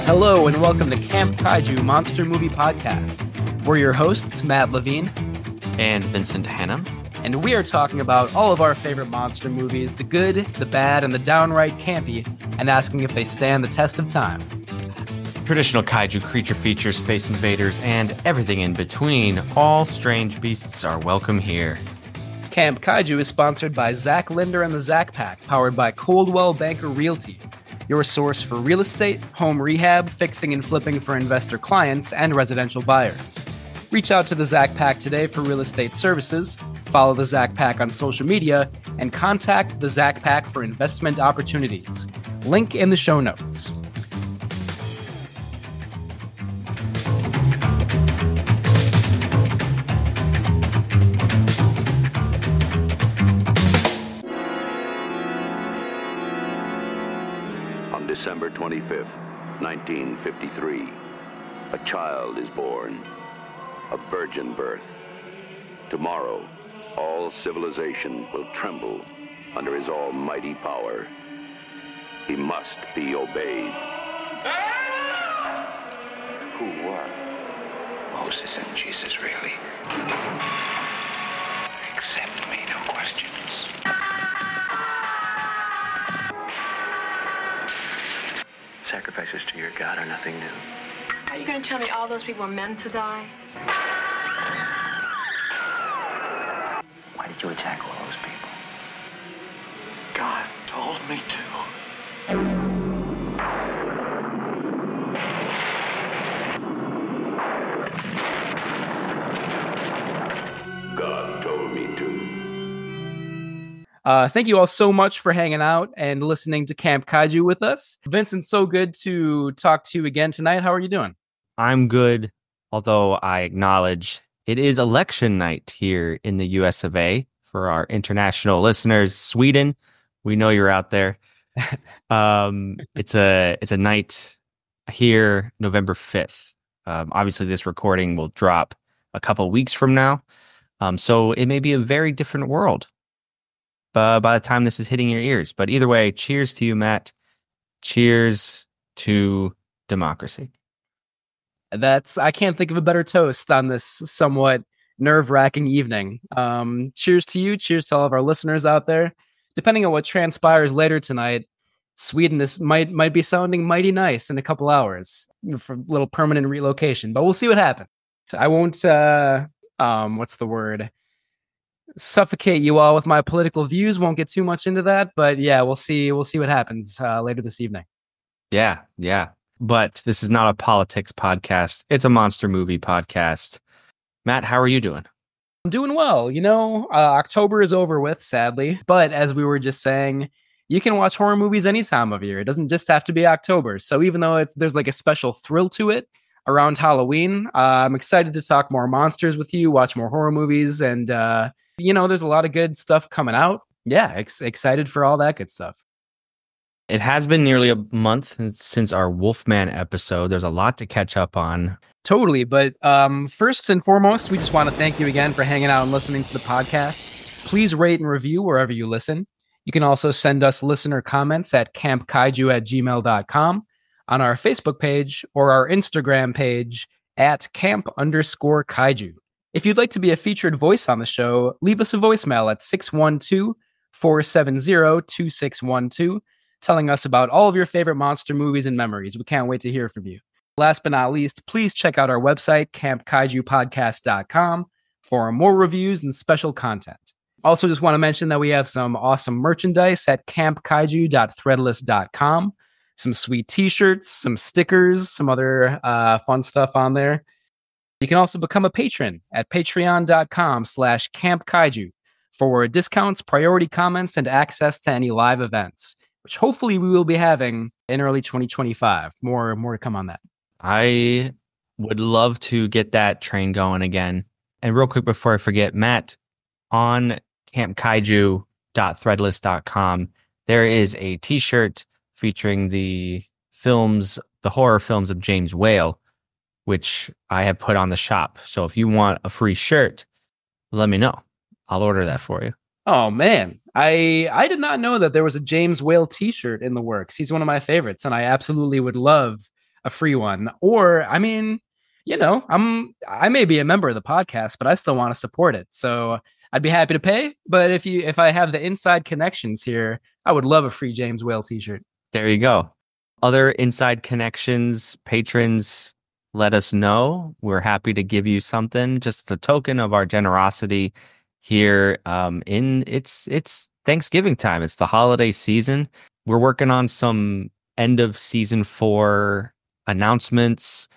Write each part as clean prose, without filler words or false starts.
Hello and welcome to Camp Kaiju Monster Movie Podcast. We're your hosts, Matt Levine and Vincent Hannum. And we are talking about all of our favorite monster movies, the good, the bad, and the downright campy, and asking if they stand the test of time. Traditional kaiju creature features, space invaders, and everything in between. All strange beasts are welcome here. Camp Kaiju is sponsored by Zach Linder and the Zach Pack, powered by Coldwell Banker Realty, your source for real estate, home rehab, fixing and flipping for investor clients, and residential buyers. Reach out to the Zach Pack today for real estate services, follow the Zach Pack on social media, and contact the Zach Pack for investment opportunities. Link in the show notes. December 25th, 1953, a child is born, a virgin birth. Tomorrow, all civilization will tremble under his almighty power. He must be obeyed. Who were Moses and Jesus really? Accept me, no questions. Sacrifices to your God are nothing new. Are you going to tell me all those people are meant to die? Why did you attack all those people? God told me to. God told me to. Thank you all so much for hanging out and listening to Camp Kaiju with us. Vincent, so good to talk to you again tonight. How are you doing? I'm good, although I acknowledge it is election night here in the US of A. For our international listeners, Sweden, we know you're out there. It's a night here, November 5th. Obviously, this recording will drop a couple weeks from now, so it may be a very different world by the time this is hitting your ears. But either way, cheers to you, Matt. Cheers to democracy. I can't think of a better toast on this somewhat nerve-wracking evening. Cheers to you. Cheers to all of our listeners out there. Depending on what transpires later tonight, Sweden might be sounding mighty nice in a couple hours for a little permanent relocation, but we'll see what happens. I won't, what's the word? Suffocate you all with my political views. Won't get too much into that, but yeah, we'll see what happens later this evening. Yeah. But this is not a politics podcast. It's a monster movie podcast. Matt, how are you doing? I'm doing well. October is over with, sadly. But as we were just saying, you can watch horror movies any time of year. It doesn't just have to be October. So even though there's like a special thrill to it around Halloween, I'm excited to talk more monsters with you, watch more horror movies, and there's a lot of good stuff coming out. Yeah, excited for all that good stuff. It has been nearly a month since our Wolfman episode. There's a lot to catch up on. Totally. But first and foremost, we just want to thank you again for hanging out and listening to the podcast. Please rate and review wherever you listen. You can also send us listener comments at campkaiju@gmail.com, on our Facebook page or our Instagram page at camp_kaiju. If you'd like to be a featured voice on the show, leave us a voicemail at 612-470-2612, telling us about all of your favorite monster movies and memories. We can't wait to hear from you. Last but not least, please check out our website, campkaijupodcast.com, for more reviews and special content. Also, just want to mention that we have some awesome merchandise at campkaiju.threadless.com. Some sweet t-shirts, some stickers, some other fun stuff on there. You can also become a patron at patreon.com/campkaiju for discounts, priority comments, and access to any live events, which hopefully we will be having in early 2025. More to come on that. I would love to get that train going again. And real quick before I forget, Matt, on campkaiju.threadless.com, there is a t-shirt featuring the horror films of James Whale, which I have put on the shop. So if you want a free shirt, let me know. I'll order that for you. Oh, man. I did not know that there was a James Whale t-shirt in the works. He's one of my favorites, and I absolutely would love a free one. Or, I mean, I may be a member of the podcast, but I still want to support it. So I'd be happy to pay. But if I have the inside connections here, I would love a free James Whale t-shirt. There you go. Other inside connections, patrons, let us know. We're happy to give you something, just a token of our generosity here. It's Thanksgiving time. It's the holiday season. We're working on some end of season 4 announcements.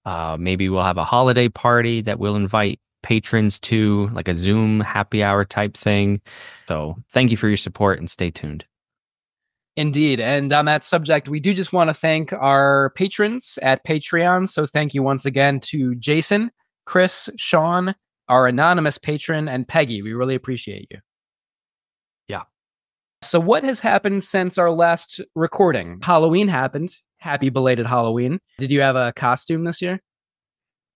Maybe we'll have a holiday party that we'll invite patrons to, like a Zoom happy hour type thing. So thank you for your support and stay tuned. Indeed. And on that subject, we do just want to thank our patrons at Patreon. So thank you once again to Jason, Chris, Sean, our anonymous patron, and Peggy. We really appreciate you. Yeah. So what has happened since our last recording? Halloween happened. Happy belated Halloween. Did you have a costume this year?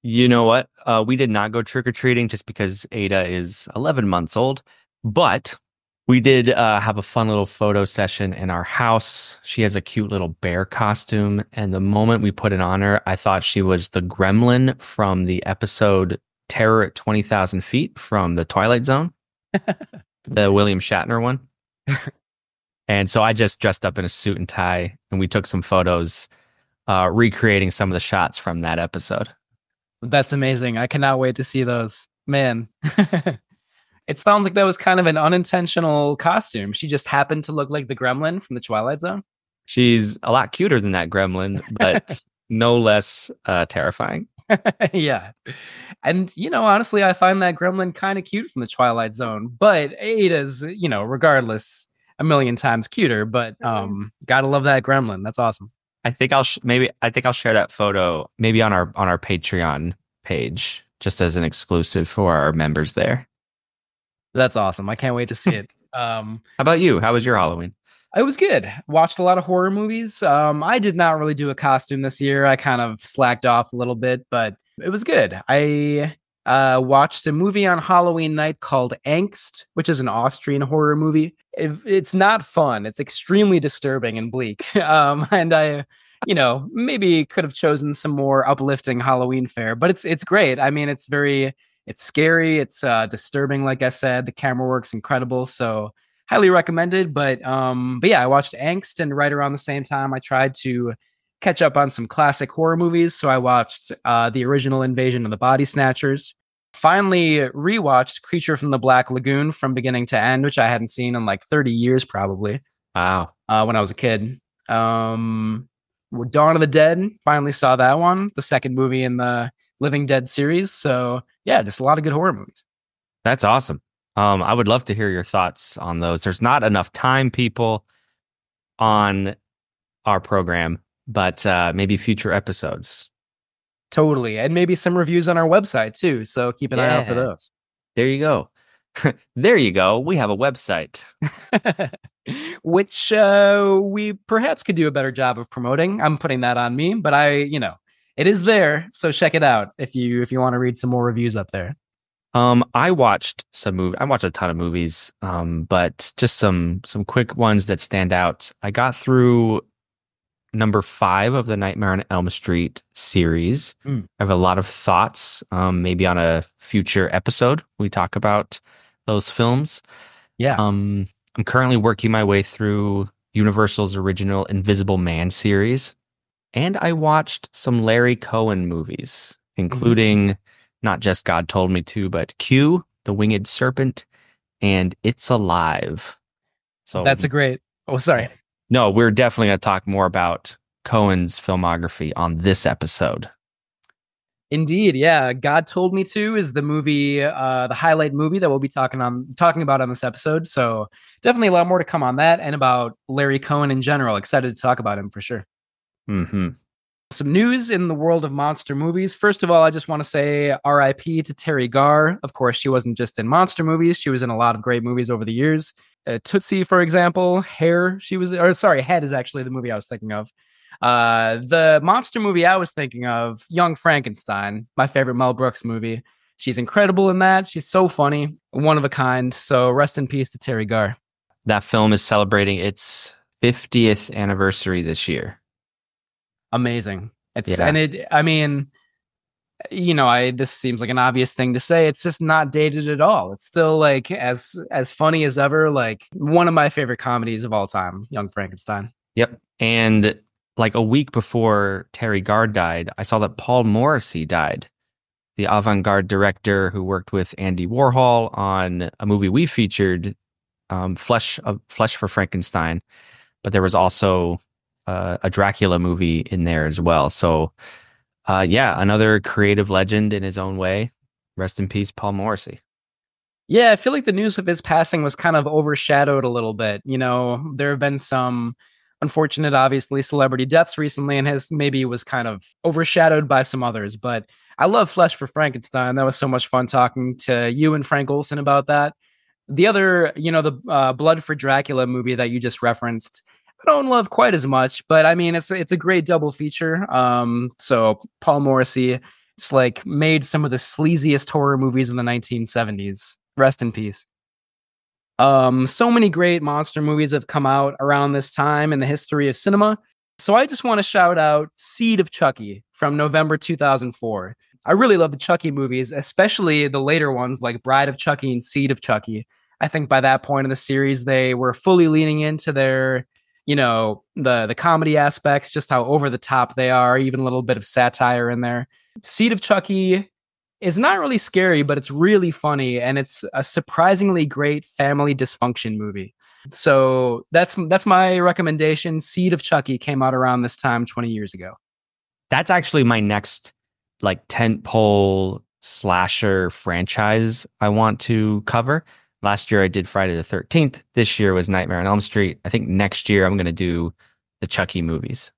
You know what? We did not go trick-or-treating just because Ada is 11 months old, but we did have a fun little photo session in our house. She has a cute little bear costume, and the moment we put it on her, I thought she was the gremlin from the episode Terror at 20,000 Feet from the Twilight Zone, the William Shatner one. And so I just dressed up in a suit and tie, and we took some photos recreating some of the shots from that episode. That's amazing. I cannot wait to see those. Man. It sounds like that was kind of an unintentional costume. She just happened to look like the gremlin from the Twilight Zone. She's a lot cuter than that gremlin, but no less terrifying. Yeah. And, honestly, I find that gremlin kind of cute from the Twilight Zone, but Ada's, regardless, a million times cuter, but gotta love that gremlin. That's awesome. I think I'll share that photo maybe on our Patreon page just as an exclusive for our members there. That's awesome. I can't wait to see it. How about you? How was your Halloween? It was good. Watched a lot of horror movies. I did not really do a costume this year. I kind of slacked off a little bit, but it was good. I watched a movie on Halloween night called Angst, which is an Austrian horror movie. It's not fun. It's extremely disturbing and bleak. And I, maybe could have chosen some more uplifting Halloween fare, but it's great. I mean, it's scary. It's disturbing. Like I said, the camera work's incredible. So highly recommended. But yeah, I watched Angst, and right around the same time, I tried to catch up on some classic horror movies. So I watched the original Invasion of the Body Snatchers. Finally rewatched Creature from the Black Lagoon from beginning to end, which I hadn't seen in like 30 years probably. Wow. When I was a kid. Dawn of the Dead, finally saw that one, the second movie in the Living Dead series. So yeah, just a lot of good horror movies. That's awesome. I would love to hear your thoughts on those. There's not enough time, people, on our program, but maybe future episodes. Totally. And maybe some reviews on our website too. So keep an eye out for those. There you go. There you go. We have a website. Which we perhaps could do a better job of promoting. I'm putting that on me, but it is there. So check it out if you want to read some more reviews up there. I watched I watched a ton of movies, but just some quick ones that stand out. I got through number 5 of the Nightmare on Elm Street series. I have a lot of thoughts. Maybe on a future episode we talk about those films. Yeah. I'm currently working my way through Universal's original Invisible Man series, and I watched some Larry Cohen movies, including not just God Told Me To, but Q, The Winged Serpent, and It's Alive. So that's a great. Oh, sorry. No, we're definitely going to talk more about Cohen's filmography on this episode. Indeed, yeah. God Told Me To is the movie, the highlight movie that we'll be talking about on this episode. So definitely a lot more to come on that, and about Larry Cohen in general. Excited to talk about him for sure. Mm-hmm. Some news in the world of monster movies. First of all, I just want to say RIP to Terry Garr. Of course, she wasn't just in monster movies. She was in a lot of great movies over the years. Tootsie, for example. Head is actually the movie I was thinking of. The monster movie I was thinking of, Young Frankenstein, my favorite Mel Brooks movie. She's incredible in that. She's so funny, one of a kind. So rest in peace to Terry Garr. That film is celebrating its 50th anniversary this year. Amazing. Yeah. I mean, this seems like an obvious thing to say. It's just not dated at all. It's still like as funny as ever. Like one of my favorite comedies of all time, Young Frankenstein. Yep. And like a week before Terry Gard died, I saw that Paul Morrissey died, the avant-garde director who worked with Andy Warhol on a movie we featured, Flesh for Frankenstein. But there was also a Dracula movie in there as well. So, yeah, another creative legend in his own way. Rest in peace, Paul Morrissey. Yeah, I feel like the news of his passing was kind of overshadowed a little bit. There have been some unfortunate, obviously, celebrity deaths recently, and his maybe was kind of overshadowed by some others. But I love Flesh for Frankenstein. That was so much fun talking to you and Frank Olson about that. The other, the Blood for Dracula movie that you just referenced, I don't love quite as much, but I mean, it's a great double feature. So Paul Morrissey, it's like made some of the sleaziest horror movies in the 1970s. Rest in peace. So many great monster movies have come out around this time in the history of cinema. So I just want to shout out Seed of Chucky from November 2004. I really love the Chucky movies, especially the later ones like Bride of Chucky and Seed of Chucky. I think by that point in the series, they were fully leaning into their, the comedy aspects, just how over the top they are, even a little bit of satire in there. Seed of Chucky is not really scary, but it's really funny, and it's a surprisingly great family dysfunction movie. So that's my recommendation. Seed of Chucky came out around this time 20 years ago. That's actually my next like tentpole slasher franchise I want to cover. Last year I did Friday the 13th. This year was Nightmare on Elm Street. I think next year I'm going to do the Chucky movies.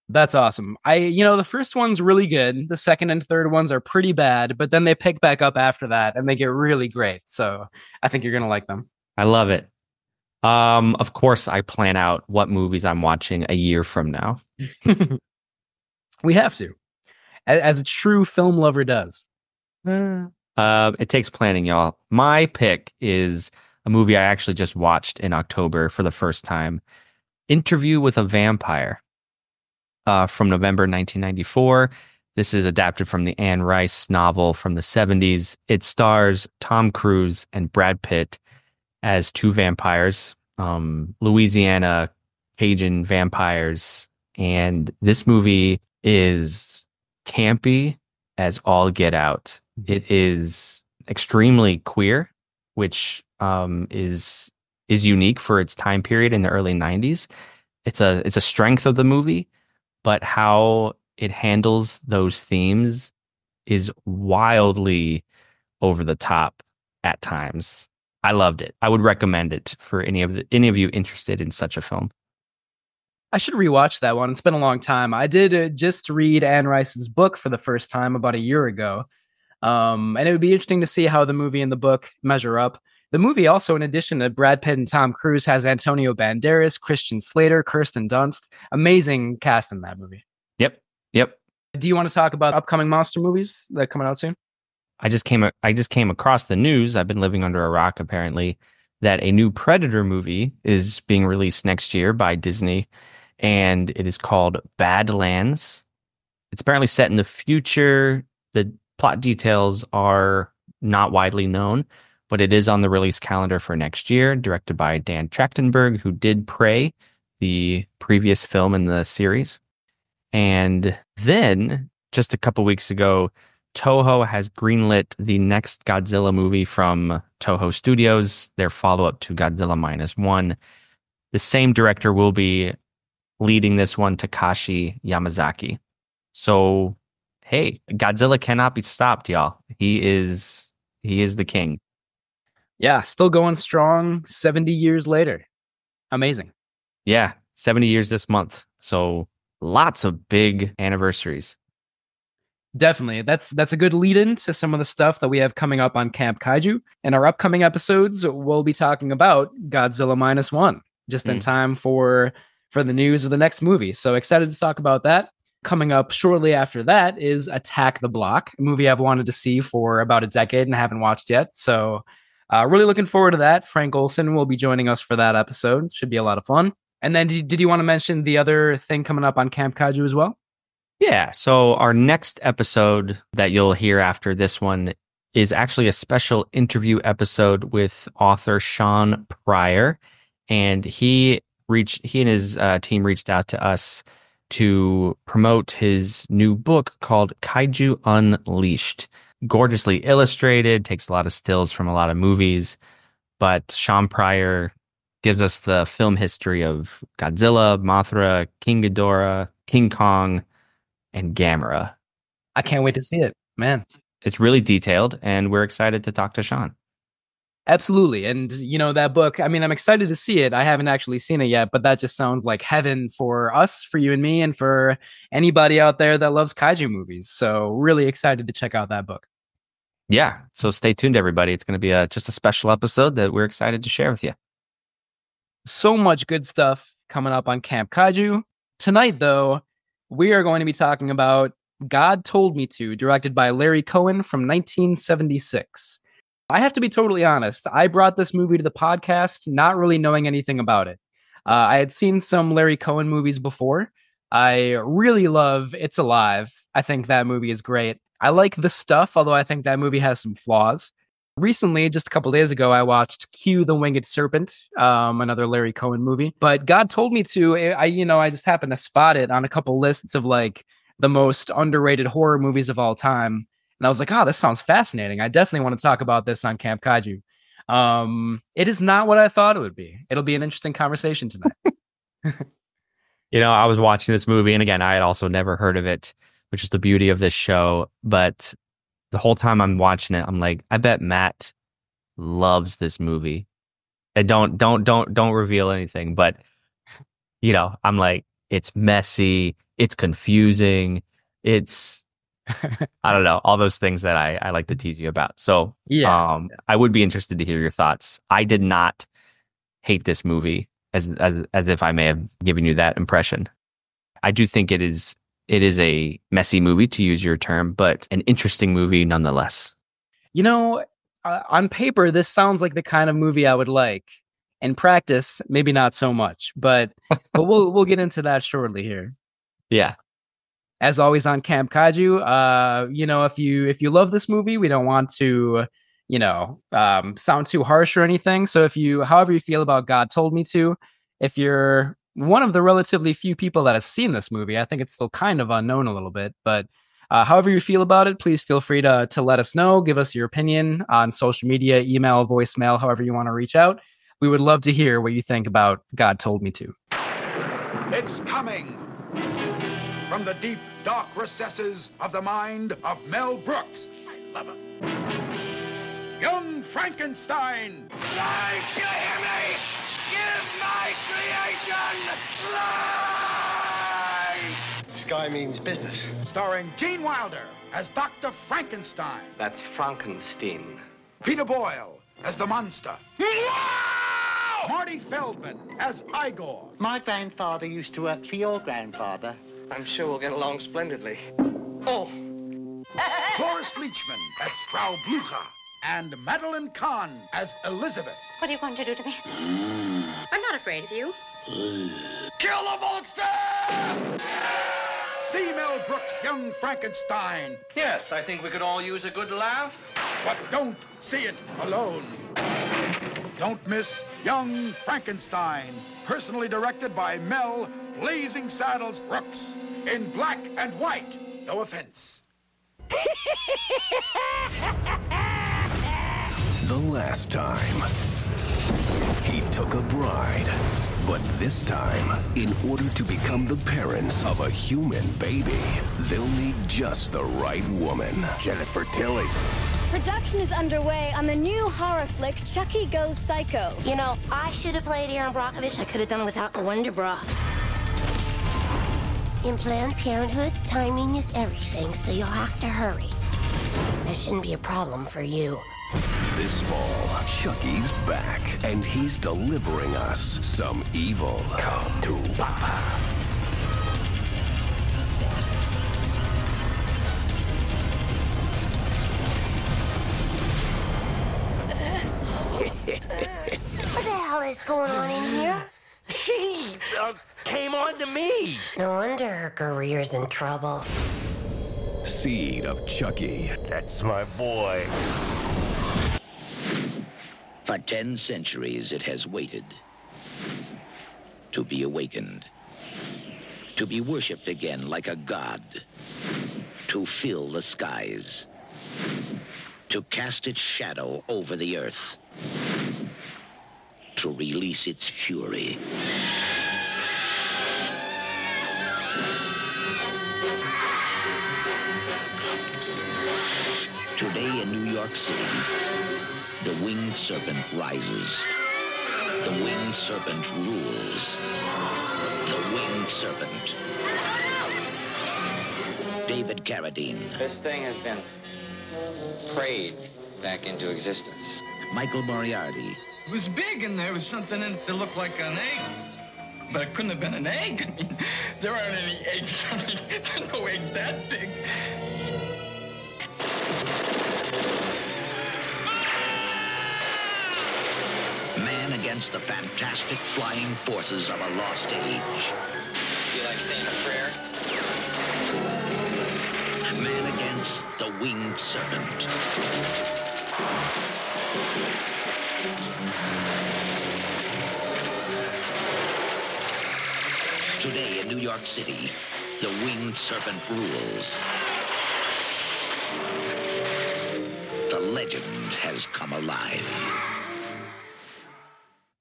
That's awesome. The first one's really good. The second and third ones are pretty bad, but then they pick back up after that and they get really great. So I think you're going to like them. I love it. Of course, I plan out what movies I'm watching a year from now. We have to, as a true film lover does. It takes planning, y'all. My pick is a movie I actually just watched in October for the first time. Interview with a Vampire, from November 1994. This is adapted from the Anne Rice novel from the 70s. It stars Tom Cruise and Brad Pitt as two vampires, Louisiana Cajun vampires. And this movie is campy as all get out. It is extremely queer, which is unique for its time period in the early 90s. It's a strength of the movie, but how it handles those themes is wildly over the top at times. I loved it. I would recommend it for any of you interested in such a film. I should rewatch that one. It's been a long time. I did just read Anne Rice's book for the first time about a year ago. And it would be interesting to see how the movie and the book measure up. The movie also, in addition to Brad Pitt and Tom Cruise, has Antonio Banderas, Christian Slater, Kirsten Dunst. Amazing cast in that movie. Yep. Do you want to talk about upcoming monster movies that are coming out soon? I just came across the news. I've been living under a rock, apparently, that a new Predator movie is being released next year by Disney, and it is called Badlands. It's apparently set in the future. The plot details are not widely known, but it is on the release calendar for next year, directed by Dan Trachtenberg, who did Prey, the previous film in the series. And then, just a couple weeks ago, Toho has greenlit the next Godzilla movie from Toho Studios, their follow-up to Godzilla -1. The same director will be leading this one, Takashi Yamazaki. So, hey, Godzilla cannot be stopped, y'all. He is the king. Yeah, still going strong 70 years later. Amazing. Yeah, 70 years this month. So lots of big anniversaries. Definitely. That's a good lead in to some of the stuff that we have coming up on Camp Kaiju. In our upcoming episodes, we'll be talking about Godzilla -1, just in time for the news of the next movie. So excited to talk about that. Coming up shortly after that is Attack the Block, a movie I've wanted to see for about a decade and haven't watched yet. So really looking forward to that. Frank Olson will be joining us for that episode. Should be a lot of fun. And then did you want to mention the other thing coming up on Camp Kaiju as well? Yeah, so our next episode that you'll hear after this one is actually a special interview episode with author Shawn Pryor, and he and his team reached out to us to promote his new book called Kaiju Unleashed. Gorgeously illustrated, takes a lot of stills from a lot of movies, but Shawn Pryor gives us the film history of Godzilla, Mothra, King Ghidorah, King Kong, and Gamera. I can't wait to see it, man. It's really detailed, and we're excited to talk to Shawn. Absolutely. And, that book, I mean, I'm excited to see it. I haven't actually seen it yet, but that just sounds like heaven for us, for you and me, and for anybody out there that loves kaiju movies. So really excited to check out that book. Yeah, so stay tuned, everybody. It's going to be just a special episode that we're excited to share with you. So much good stuff coming up on Camp Kaiju. Tonight, though, we are going to be talking about God Told Me To, directed by Larry Cohen from 1976. I have to be totally honest. I brought this movie to the podcast not really knowing anything about it. I had seen some Larry Cohen movies before. I really love It's Alive. I think that movie is great. I like The Stuff, although I think that movie has some flaws. Recently, just a couple days ago, I watched Q the Winged Serpent, another Larry Cohen movie. But God Told Me To, I just happened to spot it on a couple lists of like the most underrated horror movies of all time. And I was like, this sounds fascinating. I definitely want to talk about this on Camp Kaiju. It is not what I thought it would be. It'll be an interesting conversation tonight. I was watching this movie, and again, I had also never heard of it, which is the beauty of this show. But the whole time I'm watching it, I'm like, I bet Matt loves this movie. And don't reveal anything, but I'm like, it's messy, it's confusing, it's I don't know, all those things that I like to tease you about. So yeah. I would be interested to hear your thoughts. I did not hate this movie as if I may have given you that impression. I do think it is a messy movie, to use your term, but an interesting movie nonetheless. On paper, this sounds like the kind of movie I would like. In practice, maybe not so much, but we'll get into that shortly here. Yeah. As always on Camp Kaiju, if you love this movie, we don't want to, sound too harsh or anything. So however you feel about God Told Me To, if you're one of the relatively few people that has seen this movie, I think it's still kind of unknown a little bit, but however you feel about it, please feel free to let us know. Give us your opinion on social media, email, voicemail, however you want to reach out. We would love to hear what you think about God Told Me To. It's coming from the deep, dark recesses of the mind of Mel Brooks. I love him. Young Frankenstein. Life, you hear me? Give my creation life! Sky means business. Starring Gene Wilder as Dr. Frankenstein. That's Frankenstein. Peter Boyle as the monster. Marty Feldman as Igor. My grandfather used to work for your grandfather. I'm sure we'll get along splendidly. Oh. Cloris Leachman as Frau Blucher. And Madeline Kahn as Elizabeth. What are you going to do to me? I'm not afraid of you. Kill the monster! See Mel Brooks' Young Frankenstein. Yes, I think we could all use a good laugh. But don't see it alone. Don't miss Young Frankenstein, personally directed by Mel Blazing Saddles Brooks, in black and white. No offense. The last time, he took a bride. But this time, in order to become the parents of a human baby, they'll need just the right woman. Jennifer Tilly. Production is underway on the new horror flick, Chucky Goes Psycho. I should have played Aaron Brockovich. I could have done it without the Wonder Bra. In Planned Parenthood, timing is everything, so you'll have to hurry. That shouldn't be a problem for you. This fall, Chucky's back, and he's delivering us some evil. Come to Papa. What the hell is going on in here? She came on to me. No wonder her career's in trouble. Seed of Chucky. That's my boy. For 10 centuries it has waited to be awakened, to be worshipped again like a god, to fill the skies, to cast its shadow over the earth, to release its fury. Today in New York City, the winged serpent rises. The winged serpent rules. The winged serpent. David Carradine. This thing has been prayed back into existence. Michael Moriarty. It was big and there was something in it that looked like an egg. But it couldn't have been an egg. I mean, there aren't any eggs. I mean, there's no egg that big. Man against the fantastic flying forces of a lost age. You like saying a prayer? Man against the winged serpent. Today in New York City, the winged serpent rules. The legend has come alive.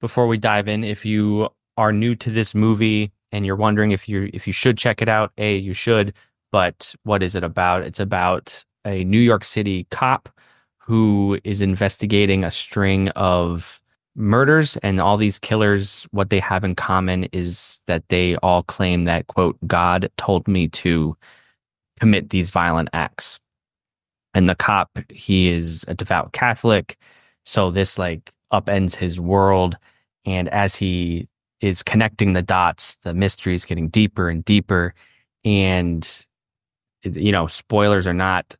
Before we dive in, if you are new to this movie and you're wondering if you should check it out, you should. But what is it about? It's about a New York City cop who is investigating a string of murders, and all these killers, what they have in common is that they all claim that, quote, God told me to commit these violent acts. And the cop, he is a devout Catholic, so this like upends his world. And as he is connecting the dots, the mystery is getting deeper and deeper. And, you know, spoilers or not,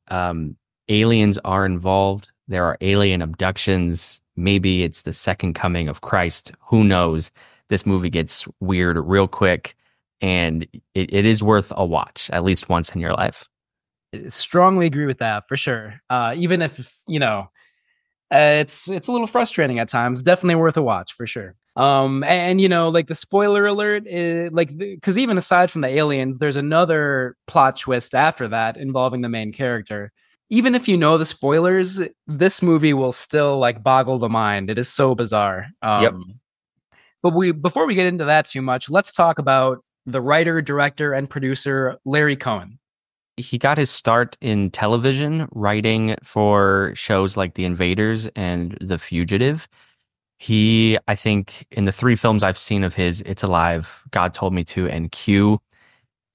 aliens are involved. There are alien abductions. Maybe it's the second coming of Christ. Who knows? This movie gets weird real quick, and it is worth a watch, at least once in your life. Strongly agree with that, for sure. Even if, you know, it's a little frustrating at times, definitely worth a watch, for sure. And you know, like the spoiler alert is like, because even aside from the aliens, there's another plot twist after that involving the main character. Even if you know the spoilers, this movie will still like boggle the mind. It is so bizarre. Yep. But before we get into that too much, let's talk about the writer, director, and producer, Larry Cohen. He got his start in television, writing for shows like The Invaders and The Fugitive. I think in the 3 films I've seen of his, It's Alive, God Told Me To, and Q,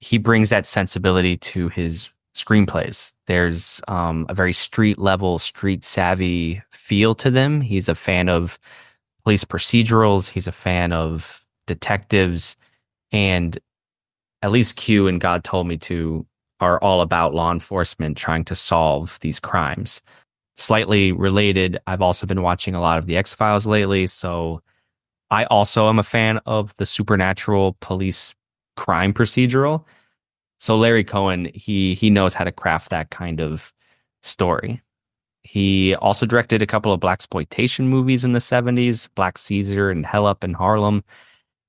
he brings that sensibility to his screenplays. There's a very street level, street savvy feel to them. He's a fan of police procedurals. He's a fan of detectives, and at least Q and God Told Me To are all about law enforcement trying to solve these crimes. Slightly related, I've also been watching a lot of the X-Files lately, so I also am a fan of the supernatural police crime procedural. So Larry Cohen, he knows how to craft that kind of story. He also directed a couple of Blaxploitation movies in the 70s, Black Caesar and Hell Up in Harlem.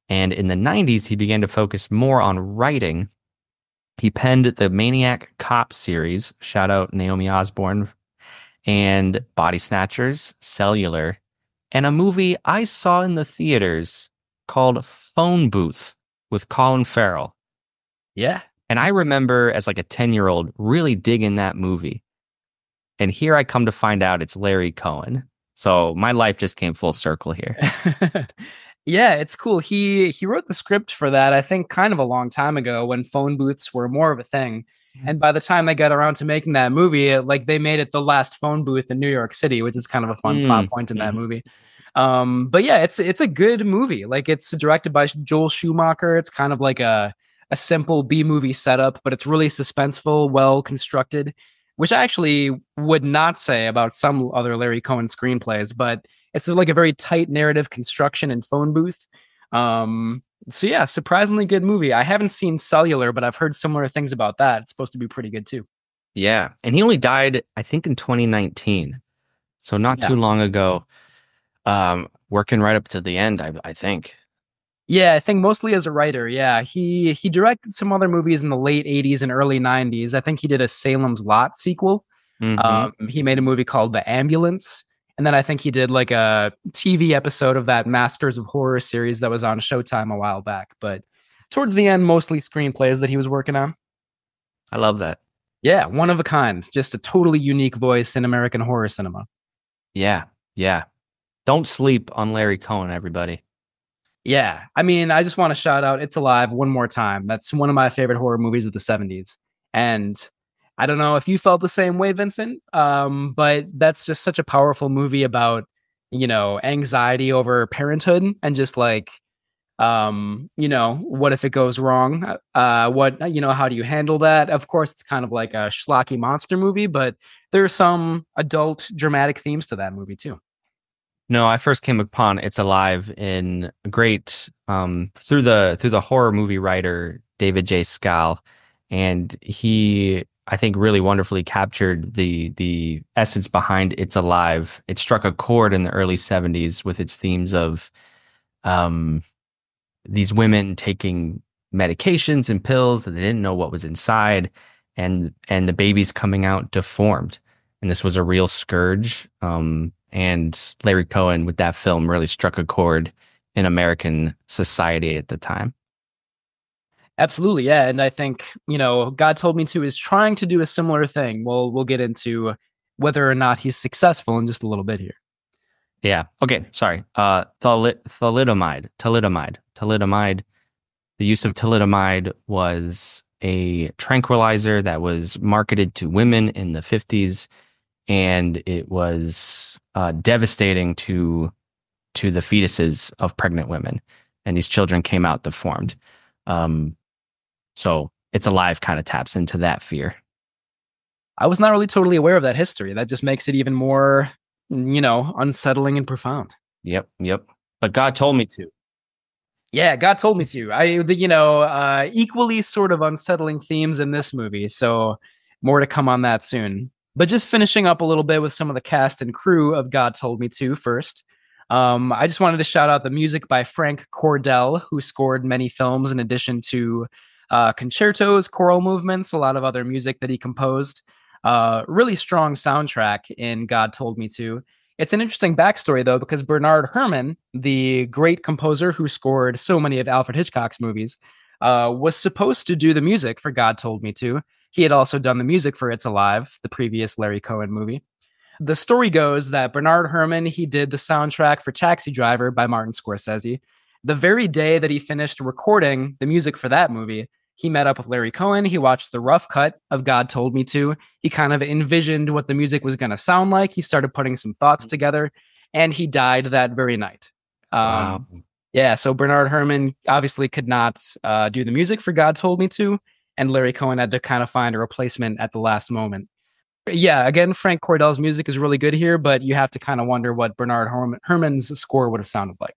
And in the 90s, he began to focus more on writing. He penned the Maniac Cop series, shout out Naomi Osborne, and Body Snatchers, Cellular, and a movie I saw in the theaters called Phone Booth with Colin Farrell. Yeah. And I remember as like a 10-year-old really digging that movie. And here I come to find out it's Larry Cohen. So my life just came full circle here. Yeah, it's cool. He wrote the script for that, I think, kind of a long time ago when phone booths were more of a thing. And by the time they got around to making that movie, they made it the last phone booth in New York City, which is kind of a fun plot point in that movie. But yeah, it's a good movie. Like, it's directed by Joel Schumacher. It's kind of like a simple B-movie setup, but it's really suspenseful, well constructed, which I actually would not say about some other Larry Cohen screenplays, but it's like a very tight narrative construction in Phone Booth. So yeah, surprisingly good movie. I haven't seen Cellular, but I've heard similar things about that. It's supposed to be pretty good too. Yeah. And he only died, I think, in 2019. So not Yeah. too long ago. Working right up to the end, I think. Yeah, I think mostly as a writer. Yeah, he directed some other movies in the late '80s and early '90s. I think he did a Salem's Lot sequel. He made a movie called The Ambulance, and then I think he did like a TV episode of that Masters of Horror series that was on Showtime a while back. But towards the end, mostly screenplays that he was working on. I love that. Yeah, one of a kind. Just a totally unique voice in American horror cinema. Yeah, yeah. Don't sleep on Larry Cohen, everybody. Yeah, I mean, I just want to shout out It's Alive one more time. That's one of my favorite horror movies of the '70s. And I don't know if you felt the same way, Vincent, but that's just such a powerful movie about, anxiety over parenthood and just like, what if it goes wrong? How do you handle that? Of course, it's kind of like a schlocky monster movie, but there's some adult dramatic themes to that movie too. No, I first came upon It's Alive in a great through the horror movie writer David J. Skal, and he, I think, really wonderfully captured the essence behind It's Alive. It struck a chord in the early '70s with its themes of these women taking medications and pills that they didn't know what was inside, and the babies coming out deformed. And this was a real scourge. And Larry Cohen with that film really struck a chord in American society at the time. Absolutely, yeah. And I think, God Told Me To is trying to do a similar thing. We'll get into whether or not he's successful in just a little bit here. Yeah. Okay. Sorry. Thalidomide. The use of thalidomide was a tranquilizer that was marketed to women in the 50s, and it was devastating to the fetuses of pregnant women, and these children came out deformed. So It's Alive kind of taps into that fear. I was not really totally aware of that history. That just makes it even more, unsettling and profound. Yep. But God told me to. Yeah, God told me to. Equally sort of unsettling themes in this movie. So more to come on that soon. But just finishing up a little bit with some of the cast and crew of God Told Me To first. I just wanted to shout out the music by Frank Cordell, who scored many films in addition to concertos, choral movements, a lot of other music that he composed. Really strong soundtrack in God Told Me To. It's an interesting backstory, though, because Bernard Herrmann, the great composer who scored so many of Alfred Hitchcock's movies, was supposed to do the music for God Told Me To. He had also done the music for It's Alive, the previous Larry Cohen movie. The story goes that Bernard Herrmann, he did the soundtrack for Taxi Driver by Martin Scorsese. The very day that he finished recording the music for that movie, he met up with Larry Cohen. He watched the rough cut of God Told Me To. He kind of envisioned what the music was going to sound like. He started putting some thoughts together, and he died that very night. Wow. Yeah, so Bernard Herrmann obviously could not do the music for God Told Me To, and Larry Cohen had to kind of find a replacement at the last moment. Yeah, again, Frank Cordell's music is really good here, but you have to kind of wonder what Bernard Herrmann's score would have sounded like.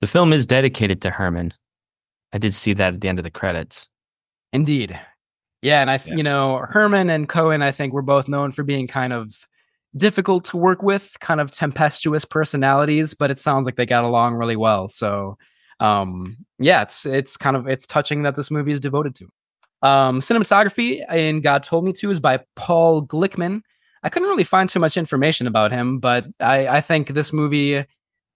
The film is dedicated to Herrmann. I did see that at the end of the credits. Indeed. Yeah, and Herrmann and Cohen, I think, were both known for being kind of difficult to work with, kind of tempestuous personalities, but it sounds like they got along really well. So, it's touching that this movie is devoted to. Cinematography in God Told Me To is by Paul Glickman. I couldn't really find too much information about him, but I think this movie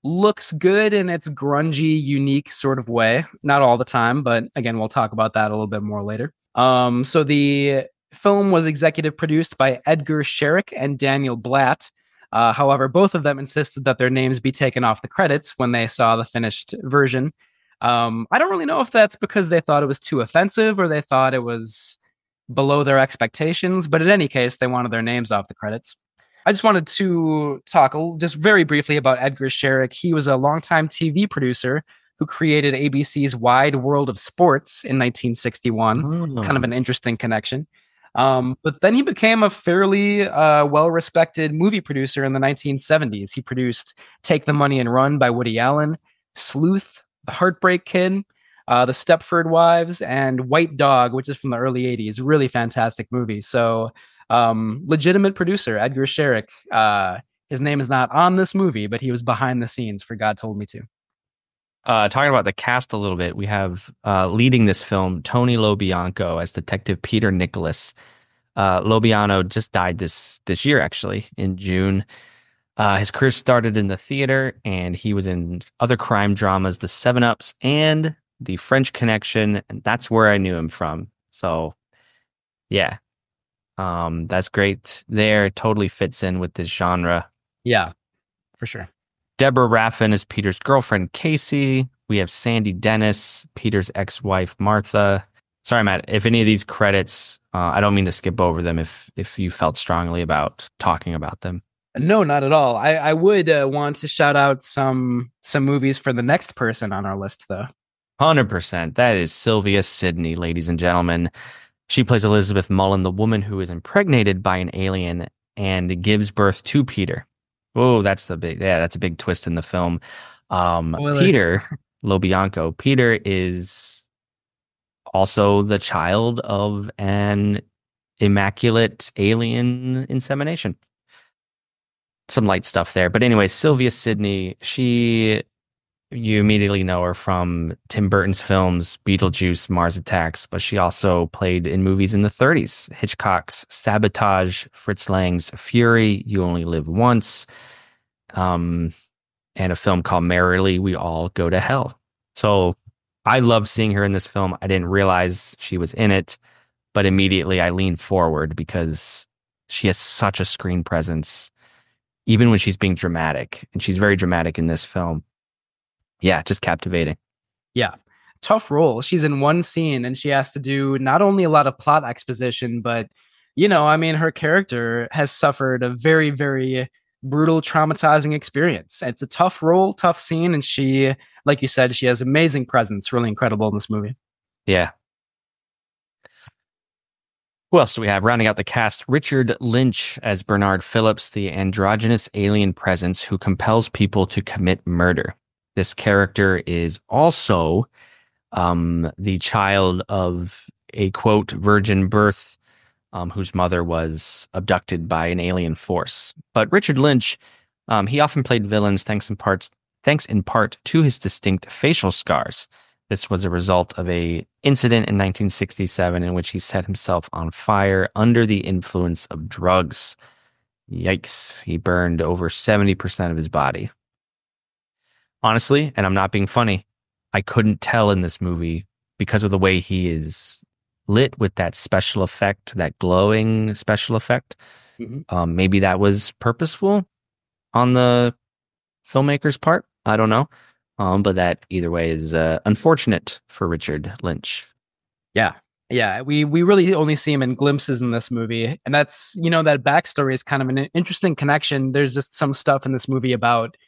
looks good in its grungy, unique sort of way. Not all the time, but again, we'll talk about that a little bit more later. So the film was executive produced by Edgar Sherrick and Daniel Blatt. However, both of them insisted that their names be taken off the credits when they saw the finished version. I don't really know if that's because they thought it was too offensive or they thought it was below their expectations, but in any case, they wanted their names off the credits. I just wanted to talk just very briefly about Edgar Sherrick. He was a longtime TV producer who created ABC's Wide World of Sports in 1961. Kind of an interesting connection. But then he became a fairly well-respected movie producer in the 1970s. He produced Take the Money and Run by Woody Allen, Sleuth, The Heartbreak Kid, The Stepford Wives, and White Dog, which is from the early 80s. Really fantastic movie. So legitimate producer, Edgar Sherrick. His name is not on this movie, but he was behind the scenes for God Told Me To. Talking about the cast a little bit, we have leading this film, Tony Lobianco as Detective Peter Nicholas. Lobiano just died this year, actually, in June. His career started in the theater, and he was in other crime dramas, The Seven Ups and The French Connection, and that's where I knew him from. So, yeah, that's great there. Totally fits in with this genre. Yeah, for sure. Deborah Raffin is Peter's girlfriend, Casey. We have Sandy Dennis, Peter's ex-wife, Martha. Sorry, Matt, if any of these credits, I don't mean to skip over them if you felt strongly about talking about them. No, not at all. I would want to shout out some movies for the next person on our list, though. 100%. That is Sylvia Sydney, ladies and gentlemen. She plays Elizabeth Mullen, the woman who is impregnated by an alien and gives birth to Peter. Oh, that's a big twist in the film. Peter Lobianco. Peter is also the child of an immaculate alien insemination. Some light stuff there. But anyway, Sylvia Sydney, you immediately know her from Tim Burton's films, Beetlejuice, Mars Attacks, but she also played in movies in the 30s, Hitchcock's Sabotage, Fritz Lang's Fury, You Only Live Once, and a film called Merrily We All Go to Hell. So I loved seeing her in this film. I didn't realize she was in it, but immediately I leaned forward because she has such a screen presence, even when she's being dramatic, and she's very dramatic in this film. Yeah, just captivating. Yeah. Tough role. She's in one scene and she has to do not only a lot of plot exposition, but, her character has suffered a very, very brutal, traumatizing experience. It's a tough role, tough scene. And she, like you said, she has amazing presence, really incredible in this movie. Yeah. Who else do we have? Rounding out the cast, Richard Lynch as Bernard Phillips, the androgynous alien presence who compels people to commit murder. This character is also the child of a, quote, virgin birth, whose mother was abducted by an alien force. But Richard Lynch, he often played villains thanks in part to his distinct facial scars. This was a result of an incident in 1967 in which he set himself on fire under the influence of drugs. Yikes, he burned over 70% of his body. Honestly, and I'm not being funny, I couldn't tell in this movie because of the way he is lit with that special effect, that glowing special effect. Mm-hmm. Maybe that was purposeful on the filmmaker's part. I don't know. But that either way is unfortunate for Richard Lynch. Yeah. Yeah. We really only see him in glimpses in this movie. And that's, that backstory is kind of an interesting connection. There's just some stuff in this movie about,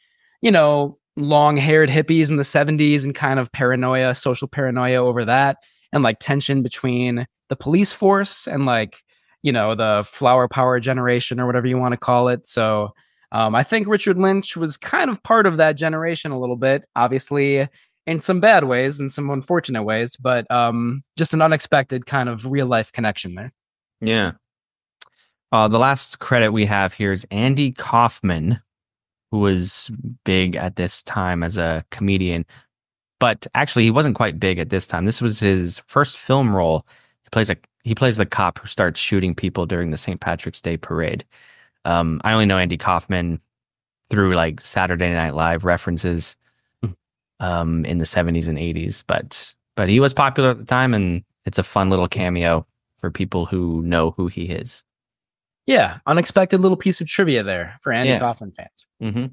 long-haired hippies in the 70s and kind of paranoia, social paranoia over that, and like tension between the police force and the flower power generation or whatever you want to call it. So I think Richard Lynch was kind of part of that generation a little bit, obviously in some bad ways and some unfortunate ways, but just an unexpected kind of real life connection there. Yeah. The last credit we have here is Andy Kaufman, who was big at this time as a comedian, but actually he wasn't quite big at this time. This was his first film role. He plays the cop who starts shooting people during the St. Patrick's Day parade. I only know Andy Kaufman through like Saturday Night Live references in the 70s and 80s, but he was popular at the time, and it's a fun little cameo for people who know who he is. Yeah, unexpected little piece of trivia there for Andy Kaufman fans. Mm-hmm.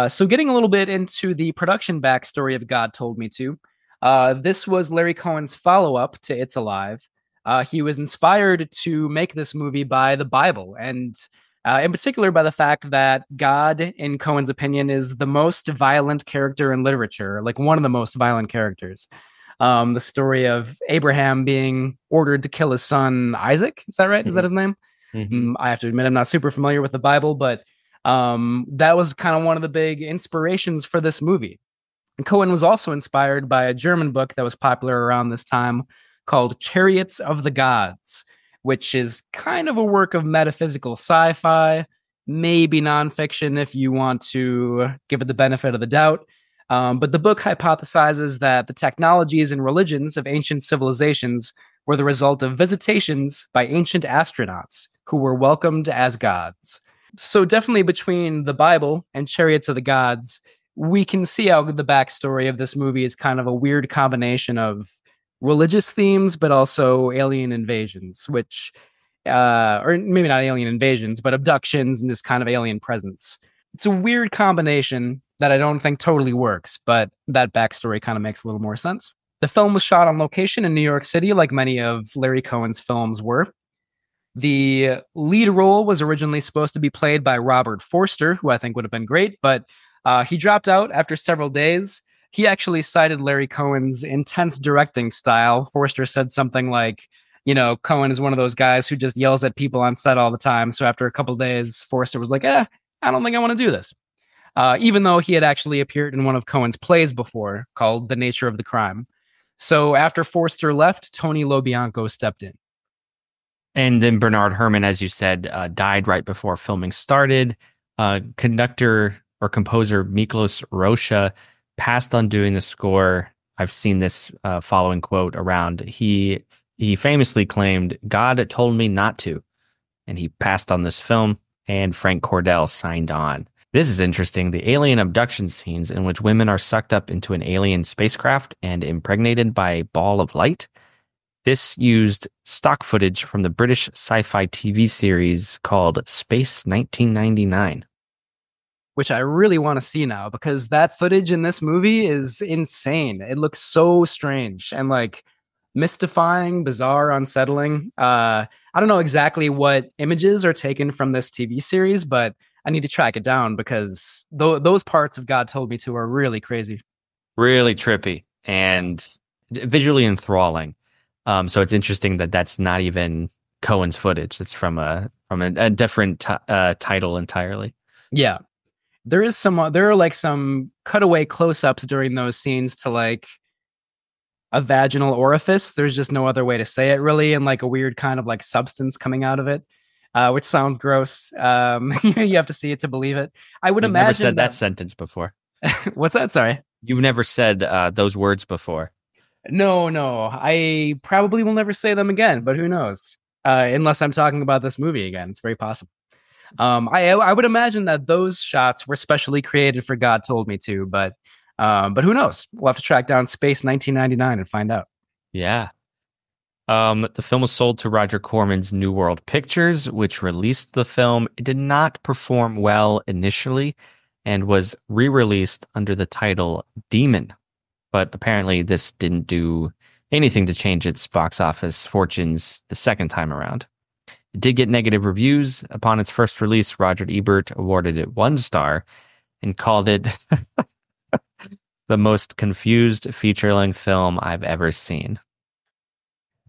So getting a little bit into the production backstory of God Told Me To, this was Larry Cohen's follow-up to It's Alive. He was inspired to make this movie by the Bible, and in particular by the fact that God, in Cohen's opinion, is the most violent character in literature, like one of the most violent characters. The story of Abraham being ordered to kill his son Isaac. Is that right? Mm-hmm. Is that his name? Mm-hmm. I have to admit, I'm not super familiar with the Bible, but that was kind of one of the big inspirations for this movie. And Cohen was also inspired by a German book that was popular around this time called Chariots of the Gods, which is kind of a work of metaphysical sci-fi, maybe nonfiction if you want to give it the benefit of the doubt. But the book hypothesizes that the technologies and religions of ancient civilizations were the result of visitations by ancient astronauts who were welcomed as gods. So definitely between the Bible and Chariots of the Gods, we can see how the backstory of this movie is kind of a weird combination of religious themes, but also alien invasions, which, or maybe not alien invasions, but abductions and this kind of alien presence. It's a weird combination that I don't think totally works, but that backstory kind of makes a little more sense. The film was shot on location in New York City, like many of Larry Cohen's films were. The lead role was originally supposed to be played by Robert Forster, who I think would have been great, but he dropped out after several days. He actually cited Larry Cohen's intense directing style. Forster said something like, Cohen is one of those guys who just yells at people on set all the time. So after a couple days, Forster was like, I don't think I want to do this. Even though he had actually appeared in one of Cohen's plays before called The Nature of the Crime. So after Forster left, Tony LoBianco stepped in. And then Bernard Herrmann, as you said, died right before filming started. Conductor or composer Miklos Rocha passed on doing the score. I've seen this following quote around. He famously claimed, "God told me not to," and he passed on this film, and Frank Cordell signed on. This is interesting. The alien abduction scenes in which women are sucked up into an alien spacecraft and impregnated by a ball of light. This used stock footage from the British sci-fi TV series called Space 1999. Which I really want to see now, because that footage in this movie is insane. It looks so strange and like mystifying, bizarre, unsettling. I don't know exactly what images are taken from this TV series, but I need to track it down because those parts of God Told Me To are really crazy. Really trippy and visually enthralling. So it's interesting that that's not even Cohen's footage. It's from a different title entirely. Yeah. There are like some cutaway close-ups during those scenes to like a vaginal orifice. There's just no other way to say it really. And like a weird kind of like substance coming out of it, which sounds gross. You have to see it to believe it. I would imagine never said that sentence before. What's that? Sorry. You've never said those words before. No. I probably will never say them again, but who knows? Unless I'm talking about this movie again. It's very possible. I would imagine that those shots were specially created for God Told Me To, but who knows? We'll have to track down Space 1999 and find out. Yeah. The film was sold to Roger Corman's New World Pictures, which released the film. It did not perform well initially and was re-released under the title Demon. But apparently this didn't do anything to change its box office fortunes the second time around. It did get negative reviews. Upon its first release, Roger Ebert awarded it 1 star and called it the most confused feature-length film I've ever seen.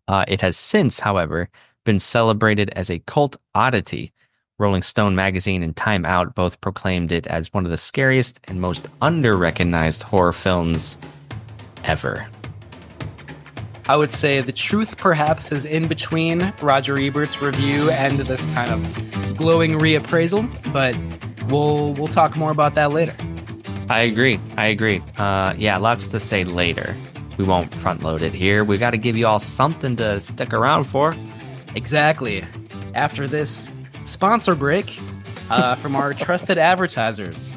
It has since, however, been celebrated as a cult oddity. Rolling Stone magazine and Time Out both proclaimed it as one of the scariest and most under-recognized horror films ever. I would say the truth perhaps is in between Roger Ebert's review and this kind of glowing reappraisal, but we'll talk more about that later. I agree. Yeah, lots to say later. We won't front load it here. We got to give you all something to stick around for. Exactly. After this sponsor break from our trusted advertisers.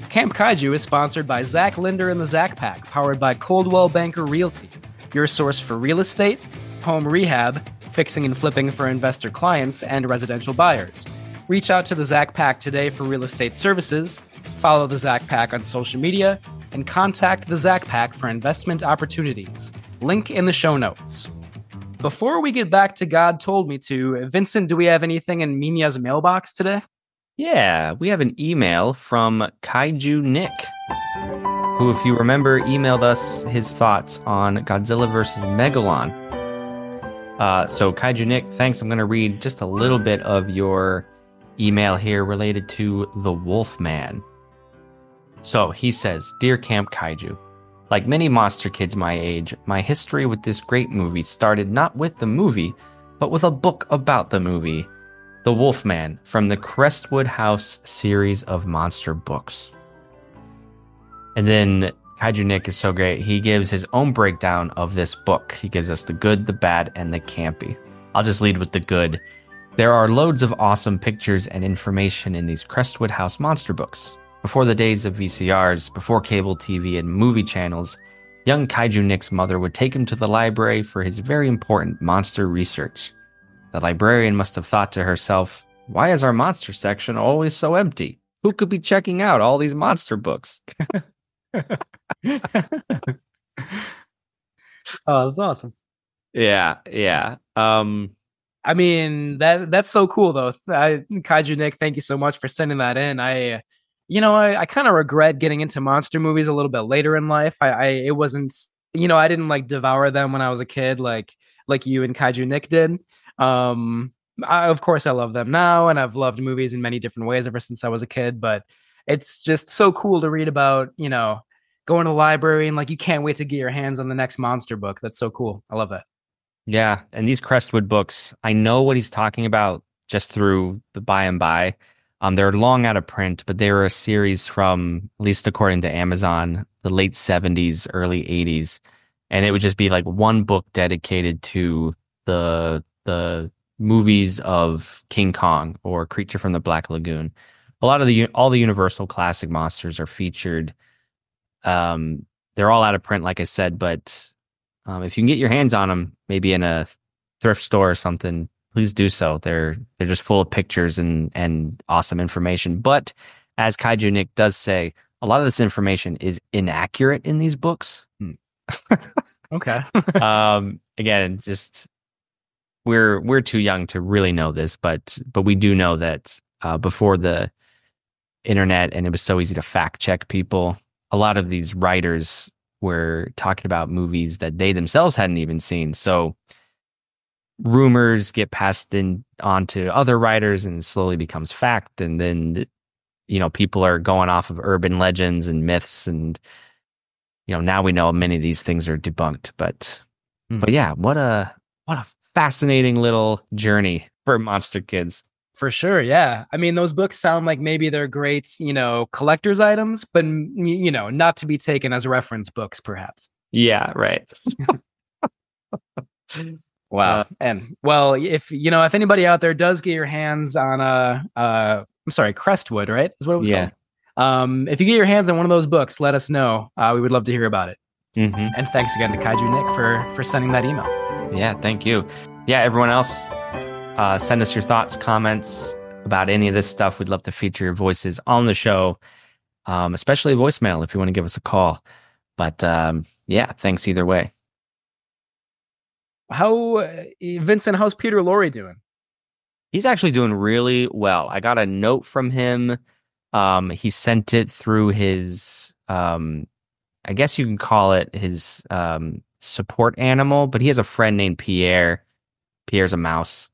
Camp Kaiju is sponsored by Zach Linder and the Zach Pack, powered by Coldwell Banker Realty, your source for real estate, home rehab, fixing and flipping for investor clients and residential buyers. Reach out to the Zach Pack today for real estate services, follow the Zach Pack on social media, and contact the Zach Pack for investment opportunities. Link in the show notes. Before we get back to God Told Me To, Vincent, do we have anything in Minya's mailbox today? Yeah, we have an email from Kaiju Nick, who, if you remember, emailed us his thoughts on Godzilla vs. Megalon. So Kaiju Nick, thanks. I'm going to read just a little bit of your email here related to the Wolfman. So he says, Dear Camp Kaiju, like many monster kids my age, my history with this great movie started not with the movie, but with a book about the movie, The Wolfman, from the Crestwood House series of monster books. And then Kaiju Nick is so great. He gives his own breakdown of this book. He gives us the good, the bad, and the campy. I'll just lead with the good. There are loads of awesome pictures and information in these Crestwood House monster books. Before the days of VCRs, before cable TV and movie channels, young Kaiju Nick's mother would take him to the library for his very important monster research. The librarian must have thought to herself, why is our monster section always so empty? Who could be checking out all these monster books? Oh, that's awesome. Yeah. I mean, that's so cool though. Kaiju Nick, thank you so much for sending that in. I kind of regret getting into monster movies a little bit later in life. It wasn't, I didn't like devour them when I was a kid, like you and Kaiju Nick did. Of course I love them now, and I've loved movies in many different ways ever since I was a kid, but it's just so cool to read about, going to the library and like you can't wait to get your hands on the next monster book. That's so cool. I love that. Yeah, and these Crestwood books, I know what he's talking about just through the by and by. They're long out of print, but they were a series from, at least according to Amazon, the late 70s, early 80s. And it would just be like one book dedicated to the movies of King Kong or Creature from the Black Lagoon. A lot of all the Universal classic monsters are featured. They're all out of print, like I said, but if you can get your hands on them, maybe in a thrift store or something, please do so. They're just full of pictures and awesome information. But as Kaiju Nick does say, a lot of this information is inaccurate in these books. Okay. Again, just we're too young to really know this, but we do know that before the internet and it was so easy to fact check people, a lot of these writers were talking about movies that they themselves hadn't even seen. So rumors get passed on to other writers and slowly becomes fact. And then, people are going off of urban legends and myths. And, now we know many of these things are debunked. But yeah, what a fascinating little journey for monster kids. For sure, yeah. I mean, those books sound like maybe they're great, collector's items, but, not to be taken as reference books, perhaps. Yeah, right. Wow. And, well, if anybody out there does get your hands on I'm sorry, Crestwood, right? Is what it was called. If you get your hands on one of those books, let us know. We would love to hear about it. Mm-hmm. And thanks again to Kaiju Nick for sending that email. Yeah, thank you. Yeah, everyone else, send us your thoughts, comments about any of this stuff. We'd love to feature your voices on the show, especially voicemail if you want to give us a call. But yeah, thanks either way. Vincent, how's Peter Lorre doing? He's actually doing really well. I got a note from him. He sent it through his, I guess you can call it his support animal, but he has a friend named Pierre. Pierre's a mouse.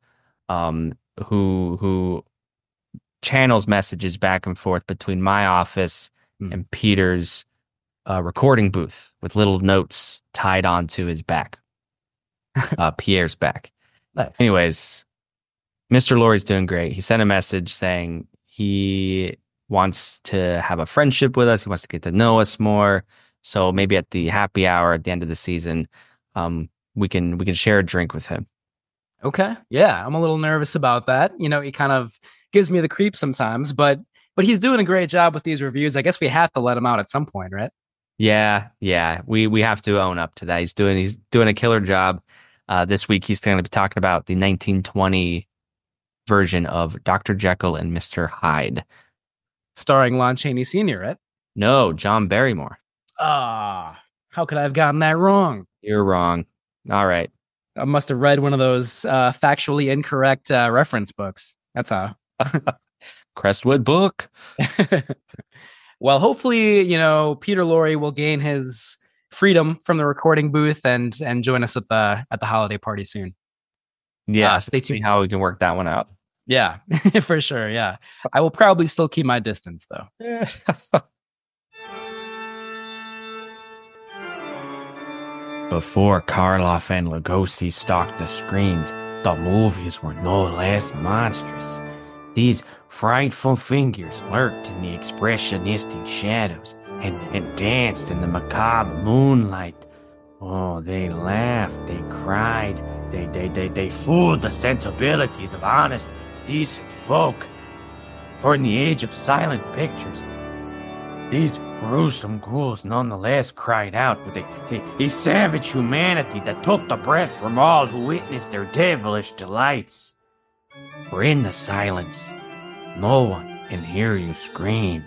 Who channels messages back and forth between my office and Peter's recording booth with little notes tied onto his back, Pierre's back. Nice. Anyways, Mr. Lorre's doing great. He sent a message saying he wants to have a friendship with us. He wants to get to know us more. So maybe at the happy hour at the end of the season, we can share a drink with him. Okay. Yeah, I'm a little nervous about that. He kind of gives me the creep sometimes, but he's doing a great job with these reviews. I guess we have to let him out at some point, right? Yeah. We have to own up to that. He's doing a killer job. This week he's going to be talking about the 1920 version of Dr. Jekyll and Mr. Hyde, starring Lon Chaney Sr., right? No, John Barrymore. How could I have gotten that wrong? You're wrong. All right. I must have read one of those factually incorrect reference books. That's how. Crestwood book. Well, hopefully, Peter Lorre will gain his freedom from the recording booth and join us at the holiday party soon. Yeah, stay tuned. See how we can work that one out. Yeah, for sure. Yeah, I will probably still keep my distance though. Before Karloff and Lugosi stalked the screens, the movies were no less monstrous. These frightful figures lurked in the expressionistic shadows and danced in the macabre moonlight. Oh, they laughed, they cried, they fooled the sensibilities of honest, decent folk. For in the age of silent pictures, these gruesome ghouls nonetheless cried out with a savage humanity that took the breath from all who witnessed their devilish delights. For in the silence, no one can hear you scream.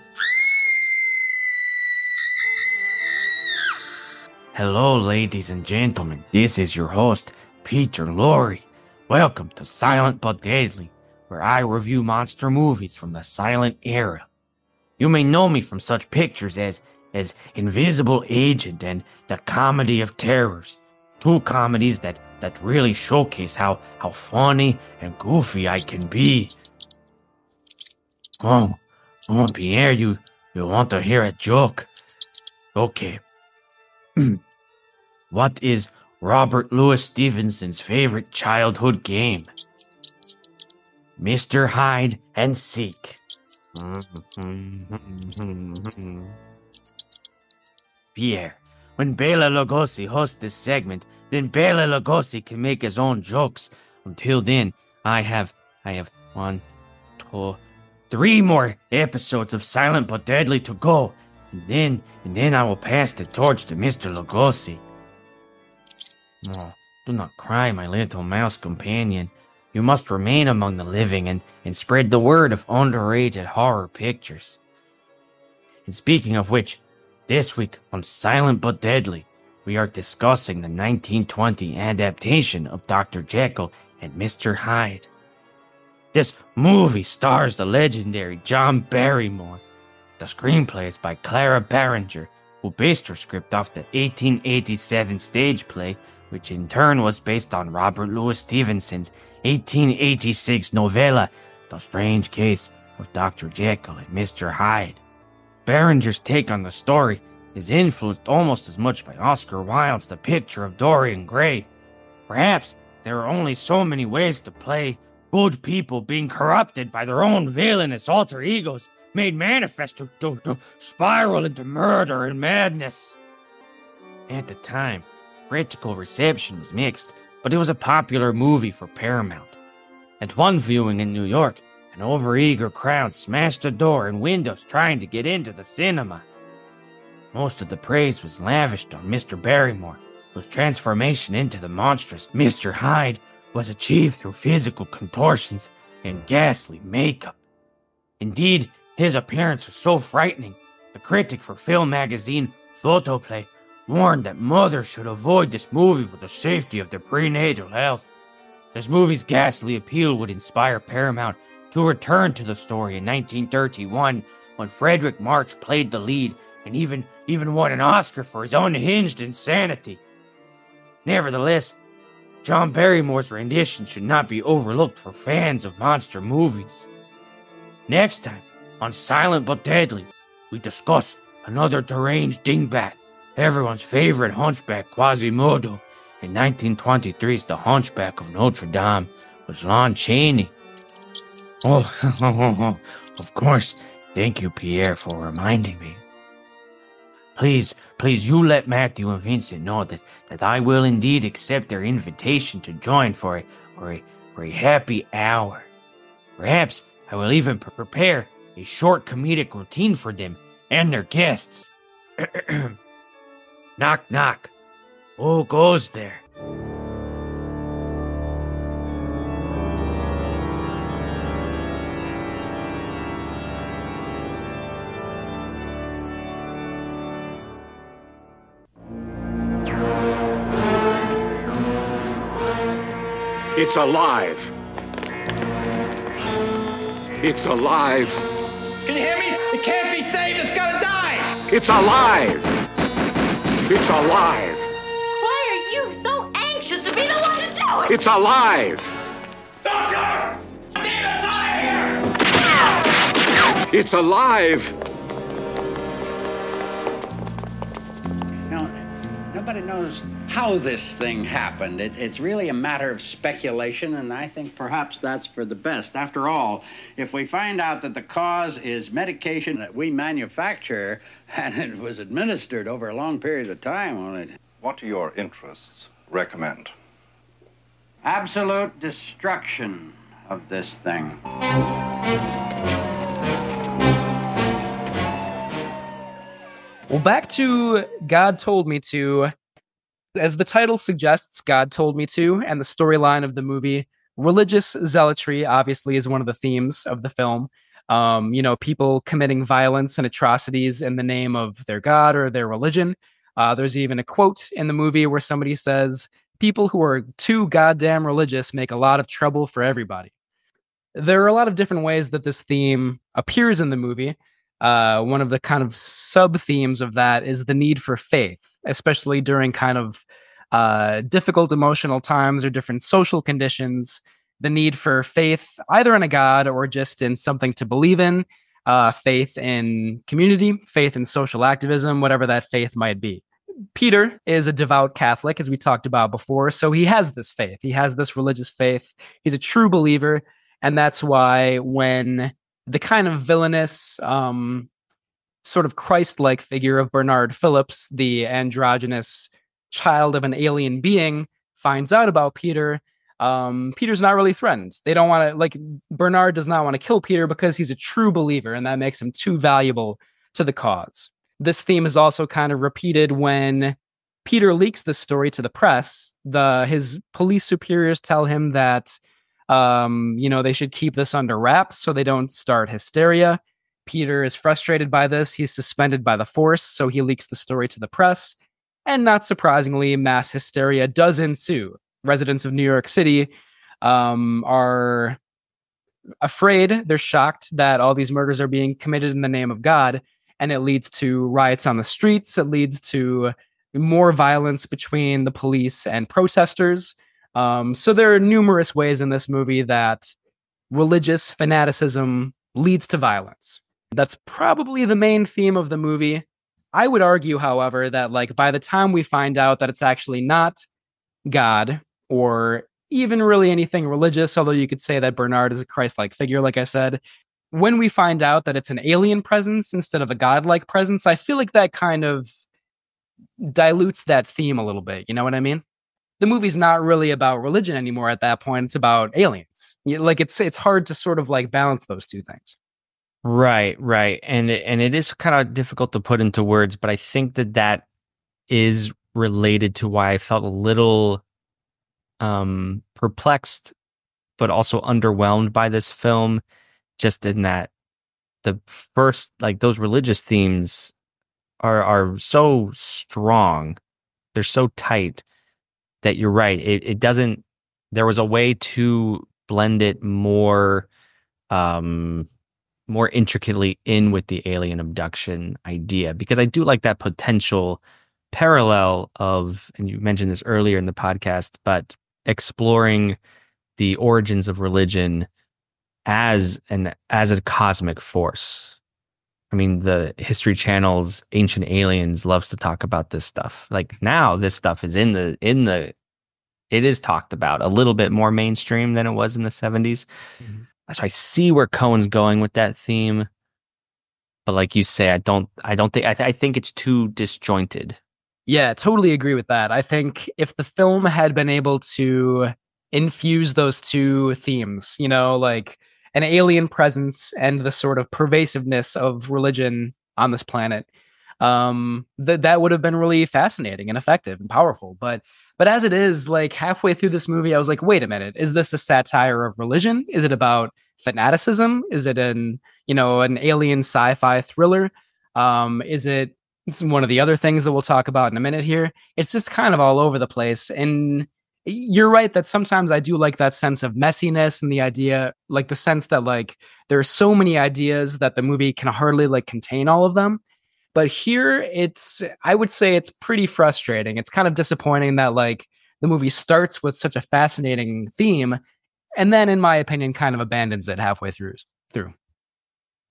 Hello, ladies and gentlemen. This is your host, Peter Lorre. Welcome to Silent But Deadly, where I review monster movies from the silent era. You may know me from such pictures as Invisible Agent and The Comedy of Terrors, two comedies that really showcase how funny and goofy I can be. Oh, Pierre, you want to hear a joke? Okay. What is Robert Louis Stevenson's favorite childhood game? Mr. Hyde and Seek. Pierre, when Bela Lugosi hosts this segment, then Bela Lugosi can make his own jokes. Until then, I have 1, 2, 3 more episodes of Silent But Deadly to go, and then I will pass the torch to Mr. Lugosi. Oh, do not cry, my little mouse companion. You must remain among the living and spread the word of underrated horror pictures. And speaking of which, this week on Silent But Deadly, we are discussing the 1920 adaptation of Dr. Jekyll and Mr. Hyde. This movie stars the legendary John Barrymore. The screenplay is by Clara Barringer, who based her script off the 1887 stage play, which in turn was based on Robert Louis Stevenson's 1886 novella, The Strange Case of Dr. Jekyll and Mr. Hyde. Barringer's take on the story is influenced almost as much by Oscar Wilde's The Picture of Dorian Gray. Perhaps there are only so many ways to play good people being corrupted by their own villainous alter egos, made manifest to spiral into murder and madness. At the time, critical reception was mixed, but it was a popular movie for Paramount. At one viewing in New York, an overeager crowd smashed the door and windows trying to get into the cinema. Most of the praise was lavished on Mr. Barrymore, whose transformation into the monstrous Mr. Hyde was achieved through physical contortions and ghastly makeup. Indeed, his appearance was so frightening, the critic for film magazine Photoplay warned that mothers should avoid this movie for the safety of their prenatal health. This movie's ghastly appeal would inspire Paramount to return to the story in 1931 when Frederick March played the lead and even won an Oscar for his unhinged insanity. Nevertheless, John Barrymore's rendition should not be overlooked for fans of monster movies. Next time, on Silent But Deadly, we discuss another deranged dingbat, everyone's favorite hunchback Quasimodo, in 1923's The Hunchback of Notre Dame with Lon Chaney. Oh, of course, thank you, Pierre, for reminding me. Please, you let Matthew and Vincent know that I will indeed accept their invitation to join for a happy hour. Perhaps I will even prepare a short comedic routine for them and their guests. Knock, knock. Who goes there? It's alive. It's alive. Can you hear me? It can't be saved. It's gotta die. It's alive. It's alive. Why are you so anxious to be the one to do it? It's alive. Doctor! Demons out of here! It's alive. Nobody knows how this thing happened. It's really a matter of speculation, and I think perhaps that's for the best. After all, if we find out that the cause is medication that we manufacture and it was administered over a long period of time on it. What do your interests recommend? Absolute destruction of this thing. Well, back to God Told Me To. As the title suggests, God Told Me To, and the storyline of the movie, religious zealotry obviously is one of the themes of the film. People committing violence and atrocities in the name of their God or their religion. There's even a quote in the movie where somebody says, "People who are too goddamn religious make a lot of trouble for everybody." There are a lot of different ways that this theme appears in the movie. One of the kind of sub-themes of that is the need for faith, especially during kind of difficult emotional times or different social conditions. The need for faith, either in a god or just in something to believe in, faith in community, faith in social activism, whatever that faith might be. Peter is a devout Catholic, as we talked about before, so he has this faith. He has this religious faith. He's a true believer, and that's why when the kind of villainous, sort of Christ-like figure of Bernard Phillips, the androgynous child of an alien being, finds out about Peter, Peter's not really threatened. They don't want to, Bernard does not want to kill Peter because he's a true believer, and that makes him too valuable to the cause. This theme is also kind of repeated when Peter leaks this story to the press. His police superiors tell him that they should keep this under wraps so they don't start hysteria. Peter is frustrated by this. He's suspended by the force, so he leaks the story to the press. And not surprisingly, mass hysteria does ensue. Residents of New York City are afraid. They're shocked that all these murders are being committed in the name of God, and it leads to riots on the streets. It leads to more violence between the police and protesters. So there are numerous ways in this movie that religious fanaticism leads to violence. That's probably the main theme of the movie. I would argue, however, that by the time we find out that it's actually not God or even really anything religious, although you could say that Bernard is a Christ-like figure, like I said, when we find out that it's an alien presence instead of a godlike presence, I feel like that kind of dilutes that theme a little bit. You know what I mean? The movie's not really about religion anymore at that point. It's about aliens. It's hard to sort of balance those two things. Right. And it is kind of difficult to put into words, but I think that is related to why I felt a little perplexed, but also underwhelmed by this film, just in that the first, those religious themes are so strong. They're so tight that you're right. It doesn't, there was a way to blend it more intricately in with the alien abduction idea, because I do like that potential parallel of, and you mentioned this earlier in the podcast, but exploring the origins of religion as a cosmic force. I mean, the History Channel's Ancient Aliens loves to talk about this stuff. Now this stuff is it is talked about a little bit more mainstream than it was in the 70s. Mm-hmm. So I see where Cohen's going with that theme, but like you say, I think it's too disjointed. Yeah, totally agree with that. I think if the film had been able to infuse those two themes, an alien presence and the sort of pervasiveness of religion on this planet, that would have been really fascinating and effective and powerful. But as it is, halfway through this movie, I was like, wait a minute, is this a satire of religion? Is it about fanaticism? Is it an alien sci-fi thriller? Is it one of the other things that we'll talk about in a minute here? It's just kind of all over the place. And you're right that sometimes I do like that sense of messiness and the idea, the sense that there are so many ideas that the movie can hardly contain all of them. But here I would say it's pretty frustrating. It's kind of disappointing that the movie starts with such a fascinating theme and then, in my opinion, kind of abandons it halfway through.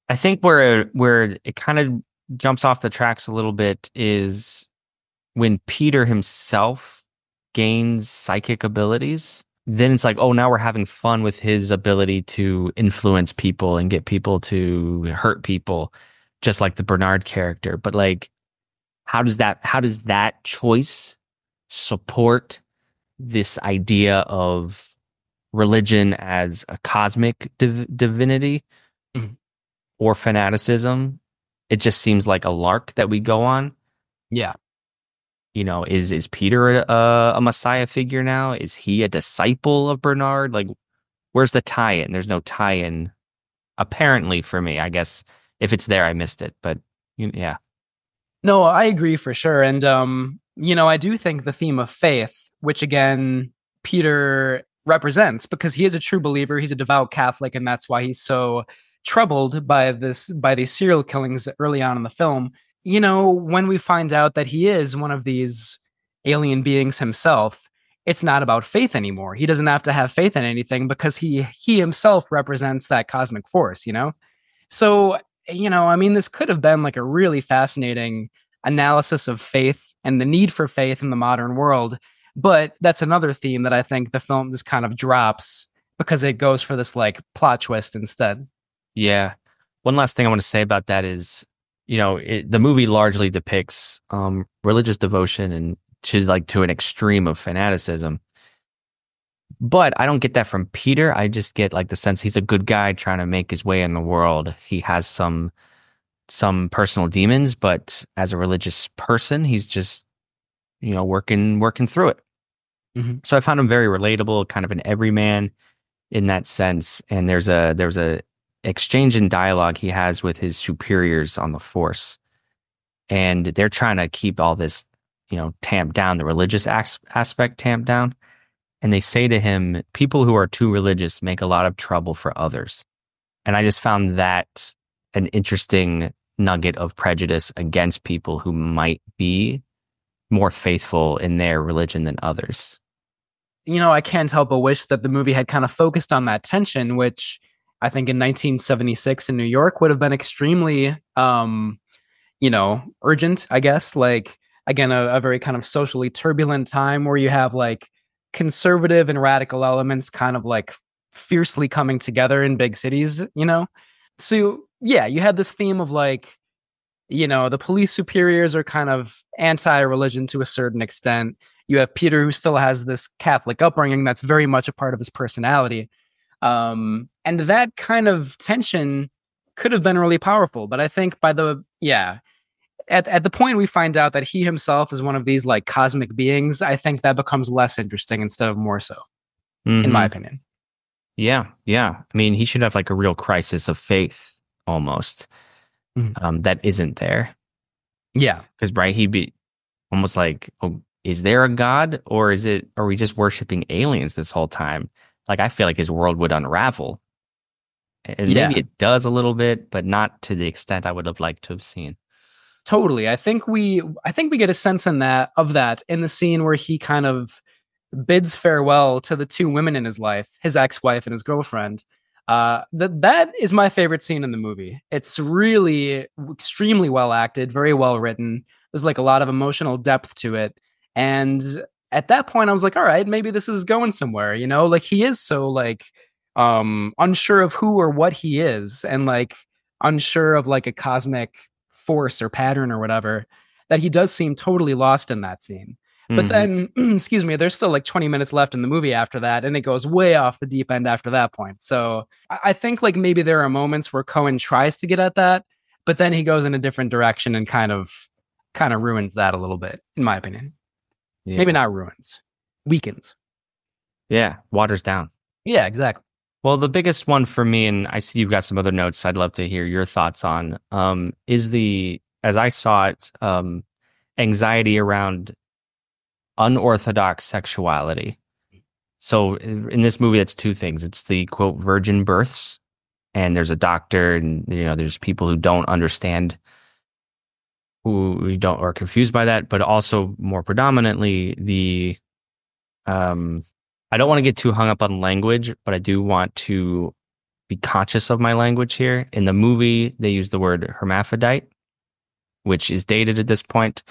I think where it kind of jumps off the tracks a little bit is when Peter himself gains psychic abilities, then it's like, oh, now we're having fun with his ability to influence people and get people to hurt people, just like the Bernard character. But like, how does that choice support this idea of religion as a cosmic divinity or fanaticism? It just seems like a lark that we go on. Yeah. You know, is Peter a messiah figure now? Is he a disciple of Bernard? Like, where's the tie-in? There's no tie-in, apparently, for me. I guess if it's there, I missed it. But yeah. No, I agree for sure. And, I do think the theme of faith, which again, Peter represents, because he is a true believer, he's a devout Catholic, and that's why he's so troubled by these serial killings early on in the film. When we find out that he is one of these alien beings himself, it's not about faith anymore. He doesn't have to have faith in anything because he himself represents that cosmic force, So, this could have been like a really fascinating analysis of faith and the need for faith in the modern world. But that's another theme that I think the film just kind of drops because it goes for this like plot twist instead. Yeah. One last thing I want to say about that is, the movie largely depicts religious devotion and to an extreme of fanaticism. But I don't get that from Peter. I just get like the sense he's a good guy trying to make his way in the world. He has some personal demons, but as a religious person, he's just, working through it. Mm-hmm. So I found him very relatable, kind of an everyman in that sense. And there's a exchange in dialogue he has with his superiors on the force, and they're trying to keep all this, tamped down, the religious aspect tamped down. And they say to him, people who are too religious make a lot of trouble for others. And I just found that an interesting nugget of prejudice against people who might be more faithful in their religion than others. I can't help but wish that the movie had kind of focused on that tension, which I think in 1976 in New York would have been extremely, urgent, I guess. Like, again, a very kind of socially turbulent time where you have like conservative and radical elements kind of like fiercely coming together in big cities, So, yeah, you had this theme of like, the police superiors are kind of anti-religion to a certain extent. You have Peter, who still has this Catholic upbringing that's very much a part of his personality. And that kind of tension could have been really powerful. But I think at the point we find out that he himself is one of these like cosmic beings, I think that becomes less interesting instead of more so, in my opinion. Yeah. Yeah. I mean, he should have like a real crisis of faith almost. That isn't there. Yeah. Because, right, he'd be almost like, oh, is there a God, or are we just worshiping aliens this whole time? Like, I feel like his world would unravel. And maybe it does a little bit, but not to the extent I would have liked to have seen. Totally. I think we get a sense of that in the scene where he kind of bids farewell to the two women in his life, his ex-wife and his girlfriend. That is my favorite scene in the movie. It's really extremely well acted, very well written. There's like a lot of emotional depth to it. And at that point I was like, all right, maybe this is going somewhere, like he is so like unsure of who or what he is, and like unsure of like a cosmic force or pattern or whatever, that he does seem totally lost in that scene. But then, excuse me, there's still like 20 minutes left in the movie after that, and it goes way off the deep end after that point. So I think like maybe there are moments where Cohen tries to get at that, but then he goes in a different direction and kind of ruins that a little bit, in my opinion. Yeah. Maybe not ruins, weakens. Yeah, waters down. Yeah, exactly. Well, the biggest one for me, and I see you've got some other notes I'd love to hear your thoughts on, is as I saw it, anxiety around unorthodox sexuality. So in this movie, that's two things. It's the quote virgin births, and there's a doctor, and there's people who don't understand, who don't are confused by that, but also more predominantly the I don't want to get too hung up on language, but I do want to be conscious of my language here. In the movie, they use the word hermaphrodite, which is dated at this point.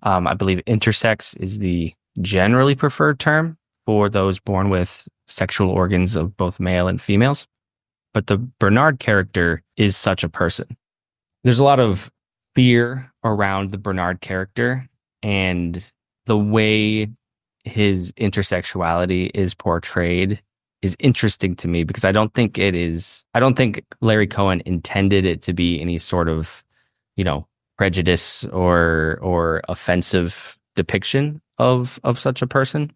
I believe intersex is the generally preferred term for those born with sexual organs of both male and females. But the Bernard character is such a person. There's a lot of fear around the Bernard character, and the way his intersexuality is portrayed is interesting to me because I don't think Larry Cohen intended it to be any sort of, prejudice or offensive depiction of such a person.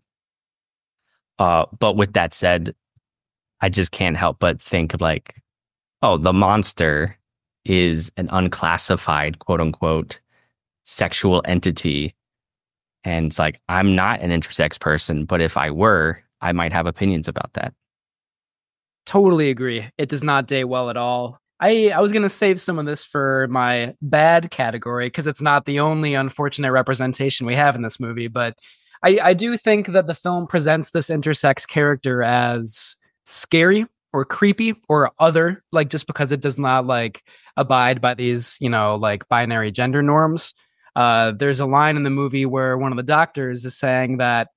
But with that said, I just can't help but think like, oh, the monster is an unclassified, quote unquote, sexual entity. And it's like, I'm not an intersex person, but if I were, I might have opinions about that. Totally agree. It does not date well at all. I was going to save some of this for my bad category because it's not the only unfortunate representation we have in this movie. But I do think that the film presents this intersex character as scary or creepy or other, like just because it does not like abide by these, like binary gender norms. There's a line in the movie where one of the doctors is saying that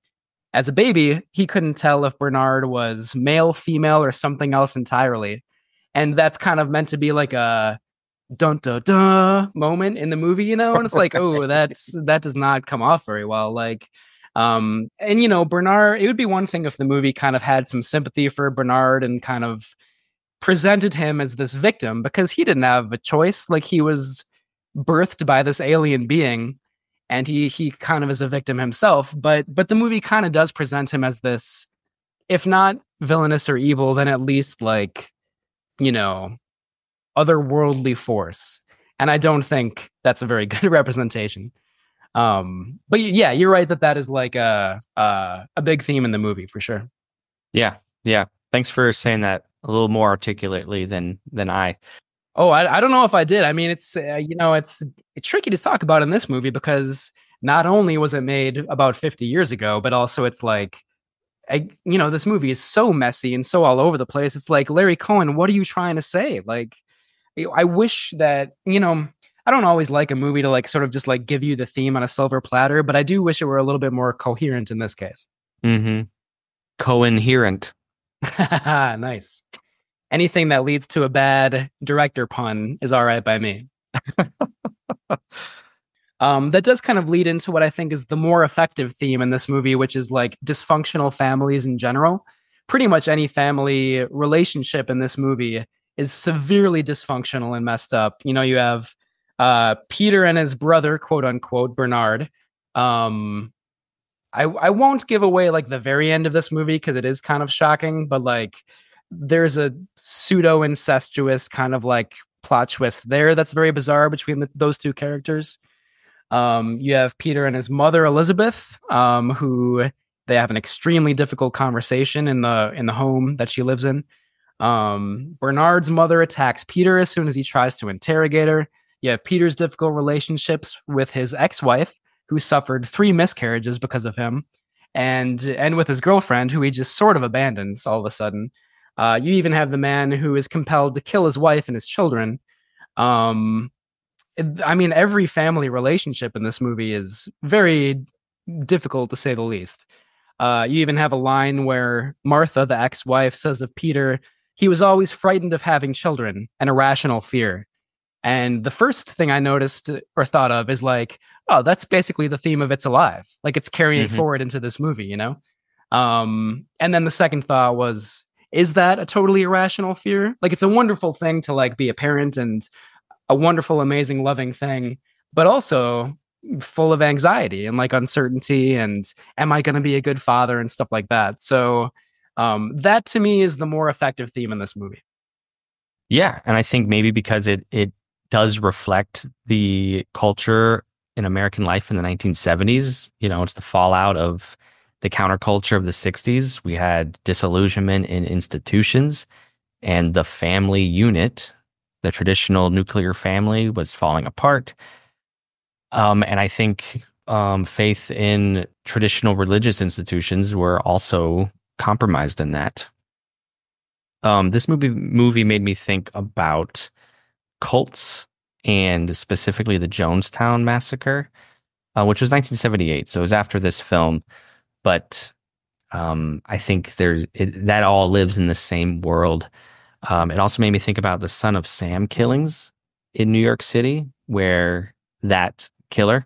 as a baby, he couldn't tell if Bernard was male, female, or something else entirely. And that's kind of meant to be like a dun dun dun moment in the movie, and it's like, oh, that does not come off very well. Like, and Bernard, it would be one thing if the movie kind of had some sympathy for Bernard and kind of presented him as this victim because he didn't have a choice. Like, he was birthed by this alien being, and he kind of is a victim himself. But the movie kind of does present him as this, if not villainous or evil, then at least like, otherworldly force. And I don't think that's a very good representation. But yeah, you're right that is like a big theme in the movie for sure. Yeah. Thanks for saying that a little more articulately than I. Oh, I don't know if I did. I mean, it's it's tricky to talk about in this movie because not only was it made about 50 years ago, but also it's like, this movie is so messy and so all over the place. It's like, Larry Cohen, what are you trying to say? Like, I wish that, I don't always like a movie to like sort of just like give you the theme on a silver platter, but I do wish it were a little bit more coherent in this case. Mm-hmm. Coherent. Nice. Anything that leads to a bad director pun is all right by me. That does kind of lead into what I think is the more effective theme in this movie, which is like dysfunctional families in general. Pretty much any family relationship in this movie is severely dysfunctional and messed up. You have Peter and his brother, quote unquote, Bernard. I won't give away like the very end of this movie because it is kind of shocking, but like there's a pseudo incestuous kind of like plot twist there that's very bizarre between those two characters. You have Peter and his mother Elizabeth, who they have an extremely difficult conversation in the home that she lives in. Bernard's mother attacks Peter as soon as he tries to interrogate her. You have Peter's difficult relationships with his ex-wife, who suffered 3 miscarriages because of him, and with his girlfriend, who he just sort of abandons all of a sudden. You even have the man who is compelled to kill his wife and his children. I mean, every family relationship in this movie is very difficult, to say the least. You even have a line where Martha, the ex-wife, says of Peter, he was always frightened of having children, an irrational fear. And the first thing I noticed or thought of is like, oh, that's basically the theme of It's Alive. Like, it's carrying it forward into this movie, And then the second thought was, is that a totally irrational fear? Like, it's a wonderful thing to like be a parent and a wonderful, amazing, loving thing, but also full of anxiety and like uncertainty and am I going to be a good father and stuff like that. So that to me is the more effective theme in this movie. Yeah. And I think maybe because it does reflect the culture in American life in the 1970s. It's the fallout of the counterculture of the 60s. We had disillusionment in institutions, and the family unit, the traditional nuclear family, was falling apart. And I think faith in traditional religious institutions were also compromised in that. This movie made me think about cults, and specifically the Jonestown Massacre, which was 1978. So it was after this film. but I think that all lives in the same world. It also made me think about the Son of Sam killings in New York City, where that killer,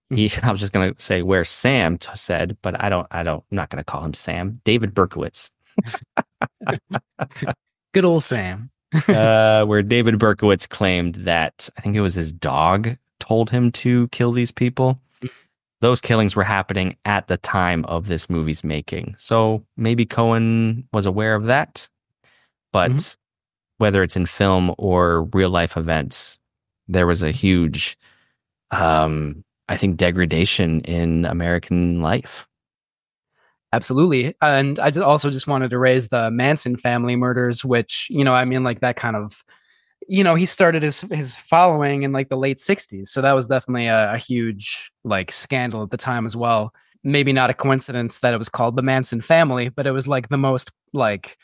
I was just going to say where Sam said, but I'm not going to call him Sam, David Berkowitz. Good old Sam. Where David Berkowitz claimed that, I think it was his dog told him to kill these people. Those killings were happening at the time of this movie's making. So maybe Cohen was aware of that. But whether it's in film or real life events, there was a huge, I think, degradation in American life. Absolutely. And I also just wanted to raise the Manson family murders, which, I mean, like that kind of, he started his following in like the late 60s. So that was definitely a huge like scandal at the time as well. Maybe not a coincidence that it was called the Manson family, but it was like the most like,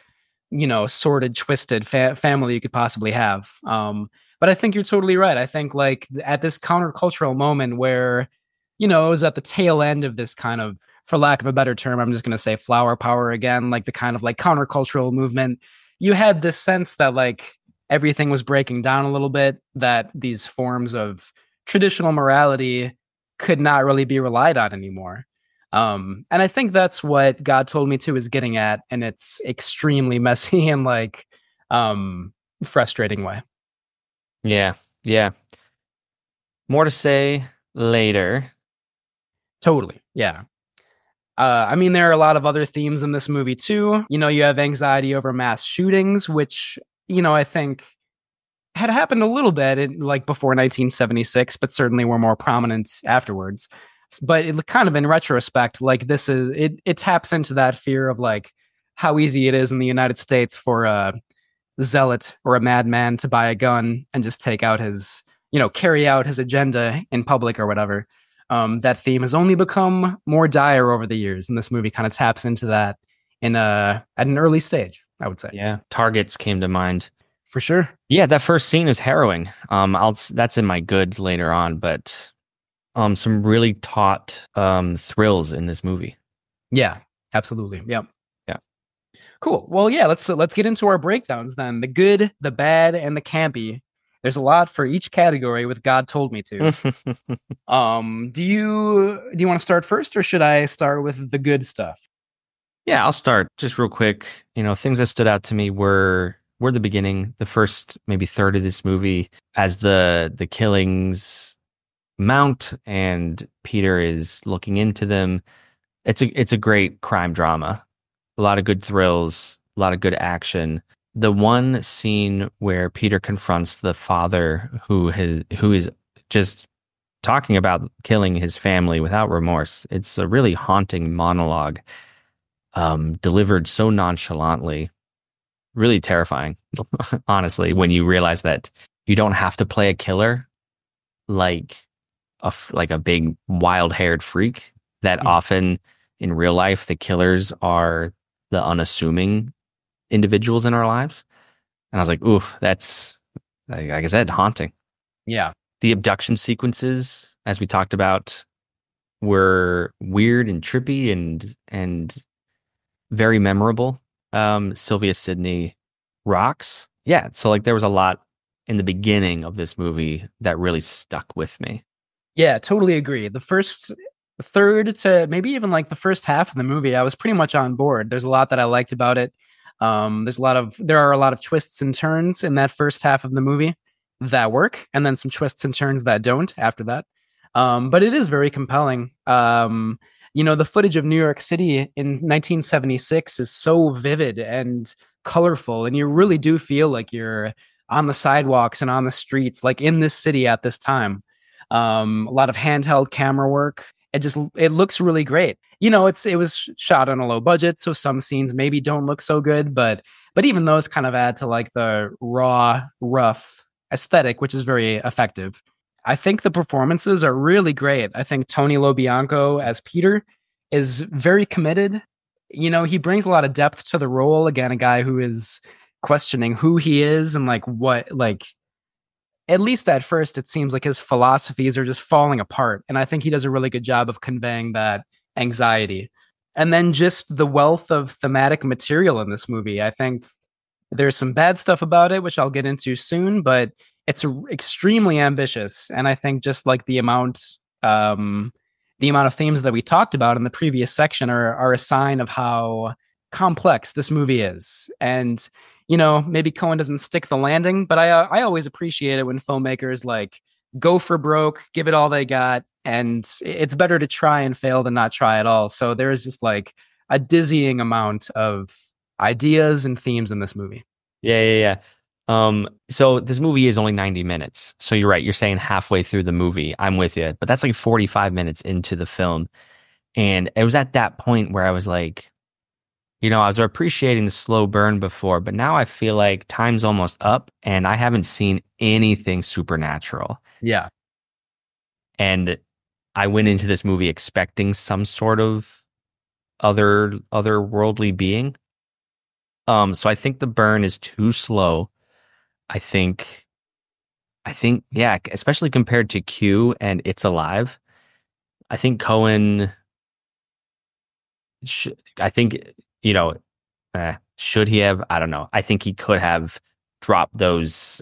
sordid, twisted family you could possibly have. But I think you're totally right. I think like at this countercultural moment where, it was at the tail end of this kind of, for lack of a better term, I'm just going to say flower power again, like the kind of like countercultural movement. You had this sense that like everything was breaking down a little bit, that these forms of traditional morality could not really be relied on anymore. And I think that's what God Told Me To is getting at, and it's extremely messy and like frustrating way. Yeah. More to say later. Totally. Yeah. I mean, there are a lot of other themes in this movie too. You have anxiety over mass shootings, which, I think had happened a little bit like before 1976, but certainly were more prominent afterwards. But it kind of in retrospect, like it taps into that fear of like how easy it is in the United States for a zealot or a madman to buy a gun and just take out his, carry out his agenda in public or whatever. That theme has only become more dire over the years, and this movie kind of taps into that at an early stage, I would say. Yeah, Targets came to mind. For sure. Yeah, that first scene is harrowing. That's in my good later on, but some really taut thrills in this movie. Yeah, absolutely. Yep. Yeah. Cool. Well, yeah, let's get into our breakdowns then. The good, the bad, and the campy. There's a lot for each category with God Told Me To. Do you want to start first, or should I start with the good stuff? Yeah, I'll start just real quick. Things that stood out to me were the beginning, the first maybe third of this movie, as the killings mount and Peter is looking into them. It's a great crime drama. A lot of good thrills, a lot of good action. The one scene where Peter confronts the father who is just talking about killing his family without remorse. It's a really haunting monologue, delivered so nonchalantly, really terrifying, honestly, when you realize that you don't have to play a killer like a big wild-haired freak, that often in real life the killers are the unassuming individuals in our lives. And I was like, oof, that's, like I said, haunting. Yeah. The abduction sequences, as we talked about, were weird and trippy and very memorable. Sylvia Sydney rocks. Yeah, so like there was a lot in the beginning of this movie that really stuck with me. Yeah, totally agree. The first third to maybe even like the first half of the movie, I was pretty much on board. There's a lot that I liked about it. There are a lot of twists and turns in that first half of the movie that work, and then some twists and turns that don't after that. But it is very compelling. The footage of New York City in 1976 is so vivid and colorful, and you really do feel like you're on the sidewalks and on the streets, like in this city at this time. A lot of handheld camera work. It looks really great. It was shot on a low budget, so some scenes maybe don't look so good, but even those kind of add to like the raw, rough aesthetic, which is very effective. I think the performances are really great. I think Tony LoBianco as Peter is very committed. He brings a lot of depth to the role. Again, a guy who is questioning who he is and like what, like, at least at first, it seems like his philosophies are just falling apart. And I think he does a really good job of conveying that anxiety. And then just the wealth of thematic material in this movie. I think there's some bad stuff about it, which I'll get into soon, but it's extremely ambitious. And I think just like the amount of themes that we talked about in the previous section are a sign of how complex this movie is. And, you know, maybe Cohen doesn't stick the landing, but I always appreciate it when filmmakers like go for broke, give it all they got. And it's better to try and fail than not try at all. So there is just like a dizzying amount of ideas and themes in this movie. Yeah. So this movie is only 90 minutes. So you're right. You're saying halfway through the movie. I'm with you. But that's like 45 minutes into the film. And it was at that point where I was like, you know, I was appreciating the slow burn before, but now I feel like time's almost up and I haven't seen anything supernatural. Yeah. And I went into this movie expecting some sort of otherworldly being. So I think the burn is too slow. I think, yeah, especially compared to Q and It's Alive, I think Cohen, should he have? I don't know. I think he could have dropped those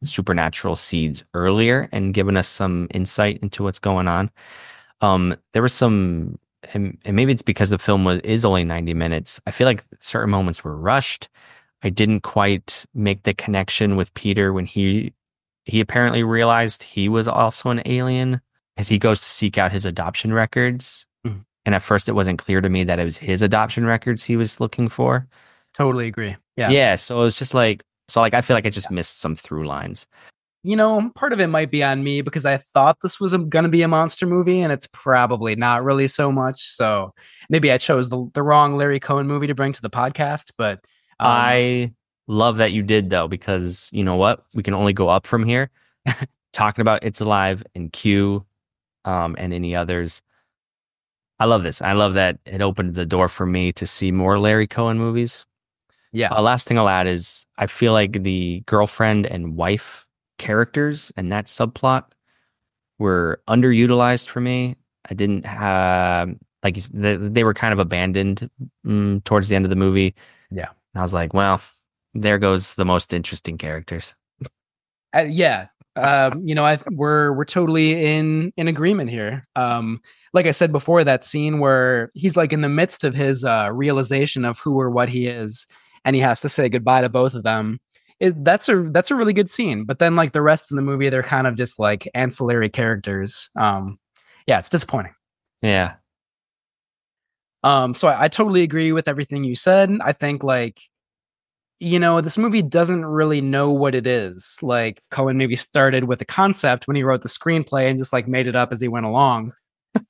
supernatural seeds earlier and given us some insight into what's going on. There was some, and maybe it's because the film is only 90 minutes. I feel like certain moments were rushed. I didn't quite make the connection with Peter when he apparently realized he was also an alien because he goes to seek out his adoption records. Mm. And at first it wasn't clear to me that it was his adoption records he was looking for. Totally agree. Yeah. Yeah. So it was just like, I feel like I just missed some through lines. You know, part of it might be on me because I thought this was going to be a monster movie and it's probably not really so much. So maybe I chose the wrong Larry Cohen movie to bring to the podcast, but I love that you did though, because you know what? We can only go up from here. Talking about It's Alive and Q, and any others. I love this. I love that it opened the door for me to see more Larry Cohen movies. Yeah. Last thing I'll add is I feel like the girlfriend and wife characters and that subplot were underutilized for me. I didn't have they were kind of abandoned towards the end of the movie. Yeah. And I was like, well, there goes the most interesting characters. Yeah. We're totally in agreement here. Like I said before, that scene where he's like in the midst of his realization of who or what he is, and he has to say goodbye to both of them. That's a really good scene. But then like the rest of the movie, they're kind of just like ancillary characters. Yeah, it's disappointing. Yeah. So I totally agree with everything you said. I think like, you know, this movie doesn't really know what it is. Like Cohen maybe started with a concept when he wrote the screenplay and just like made it up as he went along.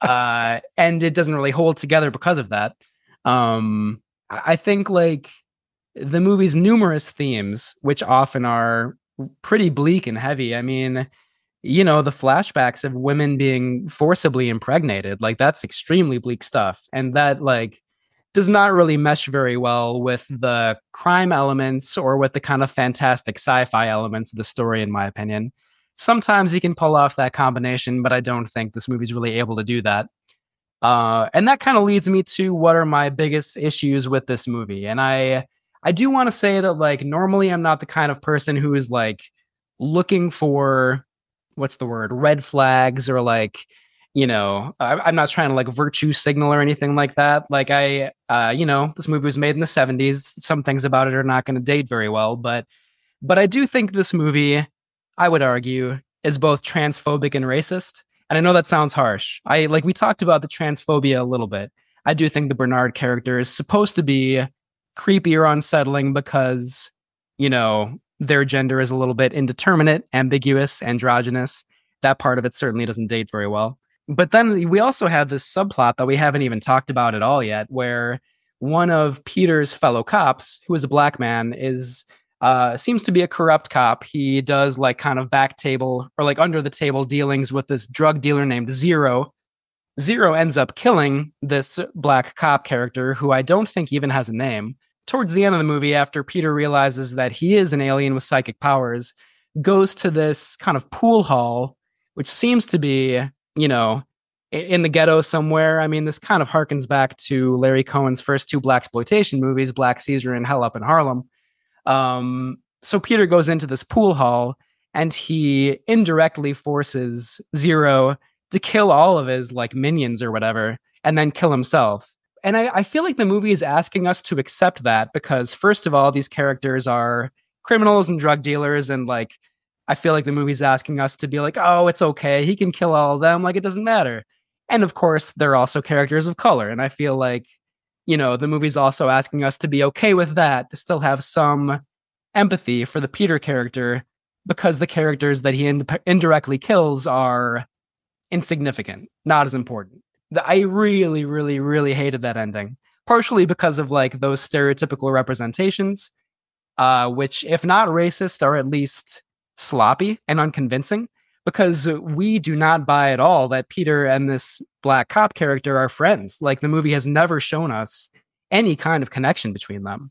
And it doesn't really hold together because of that. I think like the movie's numerous themes, which often are pretty bleak and heavy. I mean, you know, the flashbacks of women being forcibly impregnated, like that's extremely bleak stuff. And that like does not really mesh very well with the crime elements or with the kind of fantastic sci-fi elements of the story, in my opinion. Sometimes he can pull off that combination, but I don't think this movie's really able to do that. And that kind of leads me to what are my biggest issues with this movie. And I do want to say that like normally I'm not the kind of person who is like looking for red flags or like, you know, I'm not trying to like virtue signal or anything like that. Like this movie was made in the 70s. Some things about it are not going to date very well, but I do think this movie, I would argue, is both transphobic and racist. And I know that sounds harsh. We talked about the transphobia a little bit. I do think the Bernard character is supposed to be creepy or unsettling because, you know, their gender is a little bit indeterminate, ambiguous, androgynous. That part of it certainly doesn't date very well. But then we also have this subplot that we haven't even talked about at all yet, where one of Peter's fellow cops, who is a black man, seems to be a corrupt cop. He does like kind of back table or like under the table dealings with this drug dealer named Zero. Zero ends up killing this black cop character, who I don't think even has a name. Towards the end of the movie, after Peter realizes that he is an alien with psychic powers, goes to this kind of pool hall, which seems to be, you know, in the ghetto somewhere. I mean, this kind of harkens back to Larry Cohen's first two Blaxploitation movies, Black Caesar and Hell Up in Harlem. So Peter goes into this pool hall and he indirectly forces Zero to kill all of his like minions or whatever, and then kill himself. And I feel like the movie is asking us to accept that because, first of all, these characters are criminals and drug dealers. And like, I feel like the movie's asking us to be like, oh, it's okay. He can kill all of them. Like, it doesn't matter. And of course, they're also characters of color. And I feel like, you know, the movie's also asking us to be okay with that, to still have some empathy for the Peter character because the characters that he indirectly kills are insignificant, not as important. I really, really, really hated that ending, partially because of like those stereotypical representations, which, if not racist, are at least sloppy and unconvincing, because we do not buy at all that Peter and this black cop character are friends. Like, the movie has never shown us any kind of connection between them.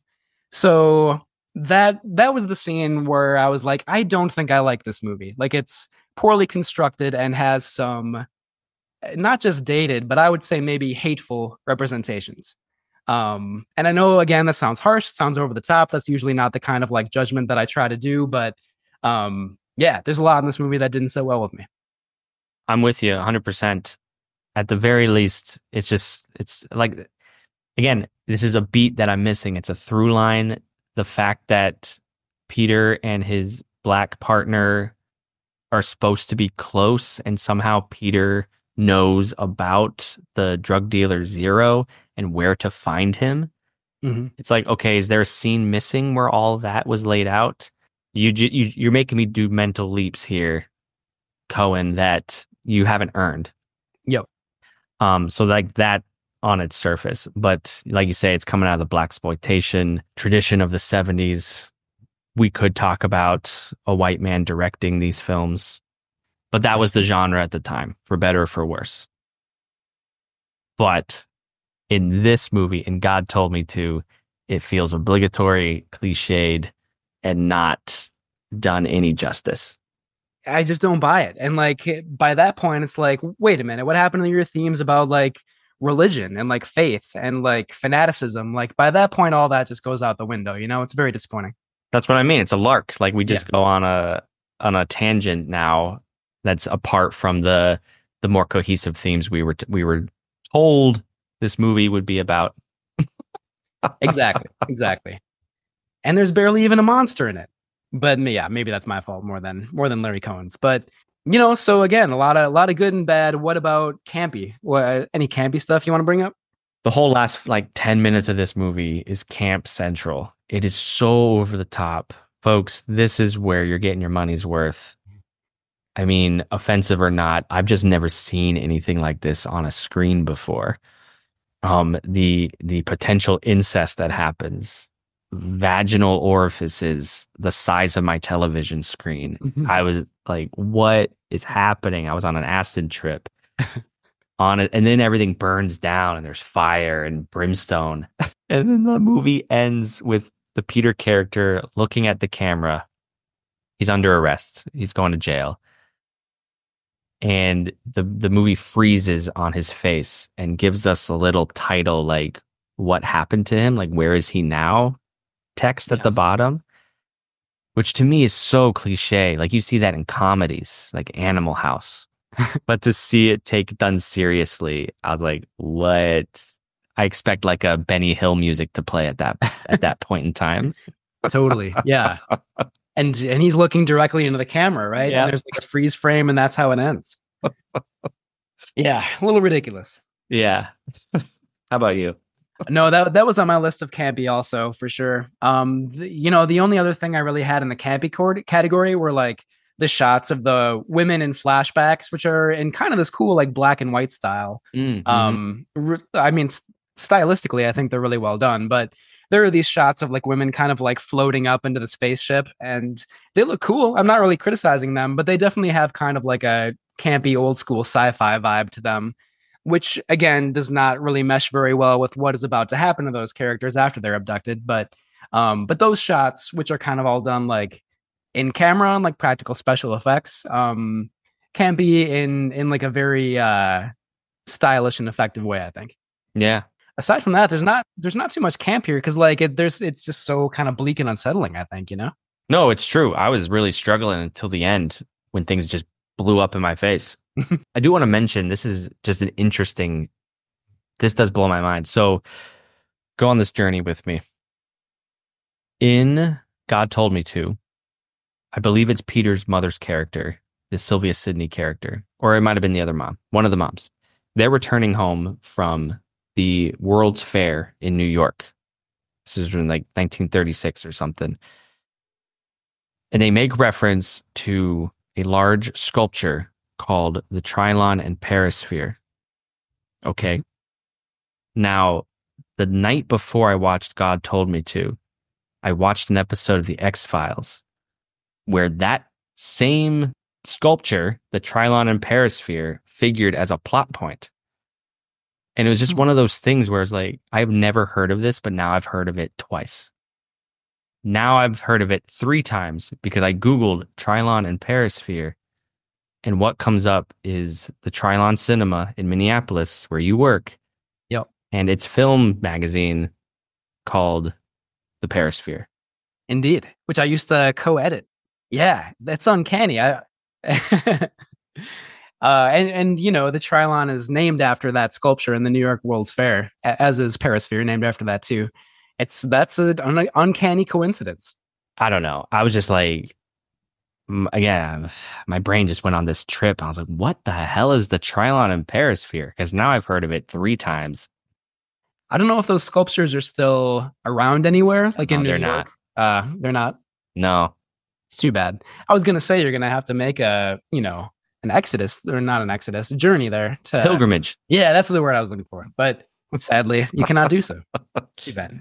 So that was the scene where I was like, I don't think I like this movie. Like, it's poorly constructed and has some not just dated, but I would say maybe hateful representations. And I know, again, that sounds harsh, sounds over the top. That's usually not the kind of like judgment that I try to do, but yeah, there's a lot in this movie that didn't sit well with me. I'm with you 100%. At the very least, it's like, again, this is a beat that I'm missing. It's a through line. The fact that Peter and his black partner are supposed to be close, and somehow Peter knows about the drug dealer Zero and where to find him. Mm-hmm. It's like, okay, is there a scene missing where all that was laid out? You're making me do mental leaps here, Cohen, that you haven't earned. Yep. So like that on its surface, but like you say, it's coming out of the Blaxploitation tradition of the 70s. We could talk about a white man directing these films, but that was the genre at the time, for better or for worse. But in this movie, and God Told Me To, it feels obligatory, cliched, and not done any justice. I just don't buy it. And like, by that point, it's like, wait a minute, what happened to your themes about like religion and like faith and like fanaticism? Like, by that point, all that just goes out the window. You know, it's very disappointing. That's what I mean. It's a lark. Like, we just go on a tangent now that's apart from the more cohesive themes we were told this movie would be about. Exactly. And there's barely even a monster in it. But yeah, maybe that's my fault more than Larry Cohen's. But you know, so again, a lot of good and bad. What about campy? Any campy stuff you want to bring up? The whole last like 10 minutes of this movie is camp central. It is so over the top. Folks, this is where you're getting your money's worth. I mean, offensive or not, I've just never seen anything like this on a screen before. The potential incest that happens, vaginal orifices the size of my television screen. Mm-hmm. I was like, what is happening? I was on an acid trip on it, and then everything burns down and there's fire and brimstone. And then the movie ends with the Peter character looking at the camera. He's under arrest. He's going to jail. And the movie freezes on his face and gives us a little title like, what happened to him? Like, where is he now? Text at the bottom, which to me is so cliche. Like, you see that in comedies like Animal House, but to see it done seriously, I was like, what? I expect like a Benny Hill music to play at that point in time. Totally. Yeah. And he's looking directly into the camera, right? Yeah. And there's like a freeze frame, and that's how it ends. Yeah, a little ridiculous. Yeah. How about you? No, that was on my list of campy also, for sure. The only other thing I really had in the campy category were like the shots of the women in flashbacks, which are in kind of this cool like black and white style. Mm-hmm. I mean, stylistically, I think they're really well done, but there are these shots of like women kind of like floating up into the spaceship, and they look cool. I'm not really criticizing them, but they definitely have kind of like a campy old school sci-fi vibe to them, which again does not really mesh very well with what is about to happen to those characters after they're abducted. But those shots, which are kind of all done like in camera on like practical special effects, can be in like a very stylish and effective way, I think. Yeah. Aside from that, there's not too much camp here because like it's just so kind of bleak and unsettling, I think, you know? No, it's true. I was really struggling until the end when things just blew up in my face. I do want to mention this is just this does blow my mind. So go on this journey with me. In God Told Me To, I believe it's Peter's mother's character, the Sylvia Sydney character, or it might have been the other mom, one of the moms. They're returning home from the World's Fair in New York. This is in like 1936 or something. And they make reference to a large sculpture called the Trilon and Perisphere. Okay. Now, the night before I watched God Told Me To, I watched an episode of The X-Files where that same sculpture, the Trilon and Perisphere, figured as a plot point. And it was just one of those things where it's like, I've never heard of this, but now I've heard of it twice. Now I've heard of it 3 times because I Googled Trilon and Perisphere. And what comes up is the Trilon Cinema in Minneapolis, where you work. Yep. And its film magazine called The Perisphere. Indeed. Which I used to co-edit. Yeah, that's uncanny. And you know, the Trilon is named after that sculpture in the New York World's Fair, as is Perisphere, named after that too. That's an uncanny coincidence. I don't know. I was just like, again, my brain just went on this trip. I was like, what the hell is the Trilon and Perisphere? Because now I've heard of it 3 times. I don't know if those sculptures are still around anywhere, like in New York. They're not. No. It's too bad. I was going to say you're going to have to make an exodus, or not an exodus, a journey there. Pilgrimage. Yeah, that's the word I was looking for. But sadly, you cannot do so. Too bad.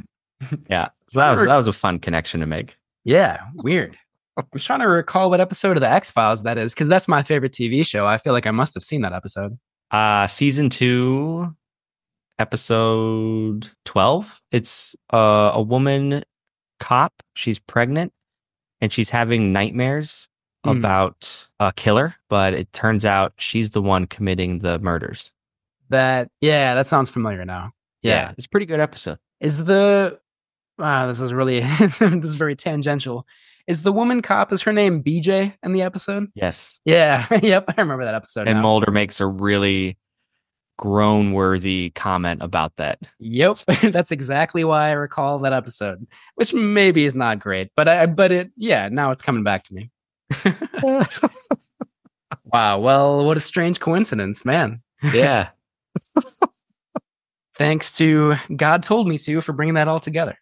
Yeah. So that was a fun connection to make. Yeah, weird. I'm trying to recall what episode of the X-Files that is, because that's my favorite TV show. I feel like I must have seen that episode. Season 2, episode 12. It's a woman cop. She's pregnant and she's having nightmares about a killer, but it turns out she's the one committing the murders. That sounds familiar now. Yeah. It's a pretty good episode. Is the this is really this is very tangential. Is the woman cop, is her name BJ in the episode? Yes. Yeah. Yep. I remember that episode. And now. Mulder makes a really groan-worthy comment about that. Yep. That's exactly why I recall that episode, which maybe is not great, but now it's coming back to me. Wow. Well, what a strange coincidence, man. Yeah. Thanks to God Told Me To for bringing that all together.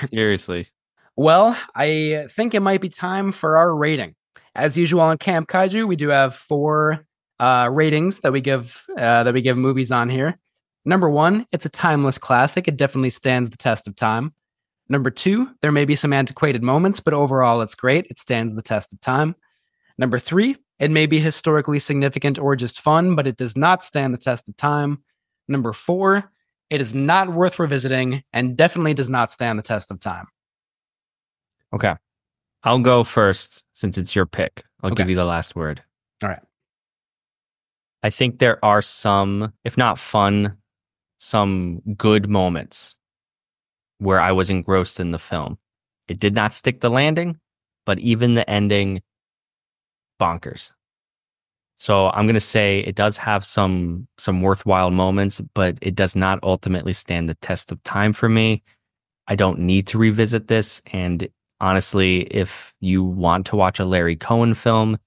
Seriously. Well, I think it might be time for our rating. As usual on Camp Kaiju, we do have 4 ratings that we give movies on here. Number 1, it's a timeless classic. It definitely stands the test of time. Number 2, there may be some antiquated moments, but overall it's great. It stands the test of time. Number 3, it may be historically significant or just fun, but it does not stand the test of time. Number 4, it is not worth revisiting and definitely does not stand the test of time. Okay. I'll go first since it's your pick. I'll give you the last word. All right. I think there are some, if not fun, some good moments where I was engrossed in the film. It did not stick the landing, but even the ending, bonkers. So I'm going to say it does have some worthwhile moments, but it does not ultimately stand the test of time for me. I don't need to revisit this. And honestly, if you want to watch a Larry Cohen film,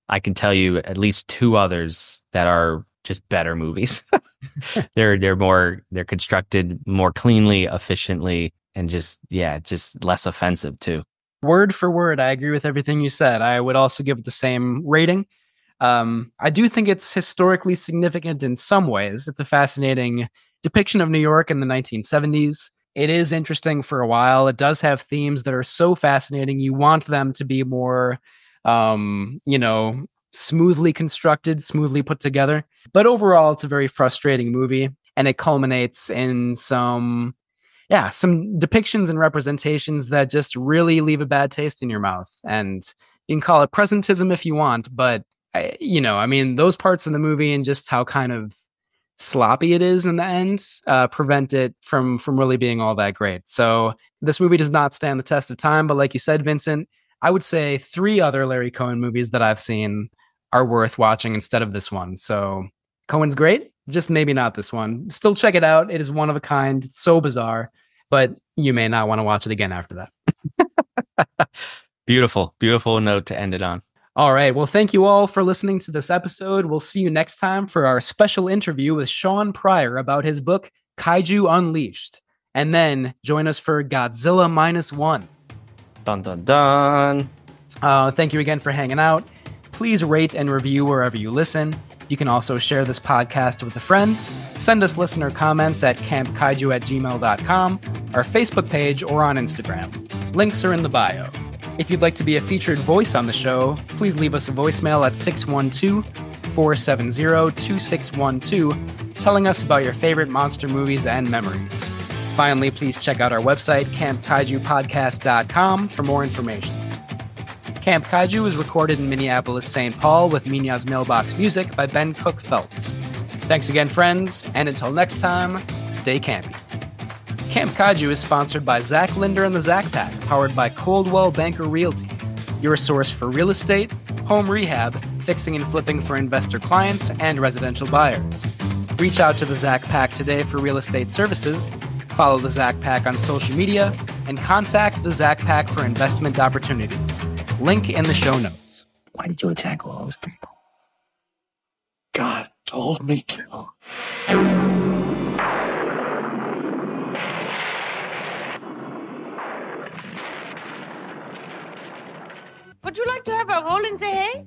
I can tell you at least 2 others that are just better movies. They're constructed more cleanly, efficiently, and just less offensive too. Word for word, I agree with everything you said. I would also give it the same rating. I do think it's historically significant in some ways. It's a fascinating depiction of New York in the 1970s. It is interesting for a while. It does have themes that are so fascinating. You want them to be more, smoothly constructed, smoothly put together. But overall, it's a very frustrating movie. And it culminates in some depictions and representations that just really leave a bad taste in your mouth. And you can call it presentism if you want, but those parts in the movie and just how kind of sloppy it is in the end prevent it from really being all that great. So this movie does not stand the test of time, but like you said, Vincent, I would say 3 other Larry Cohen movies that I've seen are worth watching instead of this one. So Cohen's great, just maybe not this one. Still check it out. It is one of a kind. It's so bizarre, but you may not want to watch it again after that. Beautiful, beautiful note to end it on. All right. Well, thank you all for listening to this episode. We'll see you next time for our special interview with Shawn Pryor about his book, Kaiju Unleashed. And then join us for Godzilla -1. Dun, dun, dun. Thank you again for hanging out. Please rate and review wherever you listen. You can also share this podcast with a friend. Send us listener comments at campkaiju@gmail.com, our Facebook page, or on Instagram. Links are in the bio. If you'd like to be a featured voice on the show, please leave us a voicemail at 612-470-2612, telling us about your favorite monster movies and memories. Finally, please check out our website, campkaijupodcast.com, for more information. Camp Kaiju is recorded in Minneapolis, St. Paul, with Minya's Mailbox music by Ben Cook Feltz. Thanks again, friends, and until next time, stay campy. Camp Kaiju is sponsored by Zach Linder and the Zach Pack, powered by Coldwell Banker Realty, your source for real estate, home rehab, fixing and flipping for investor clients, and residential buyers. Reach out to the Zach Pack today for real estate services, follow the Zach Pack on social media, and contact the Zach Pack for investment opportunities. Link in the show notes. Why did you attack all those people? God told me to. Would you like to have a roll in the hay?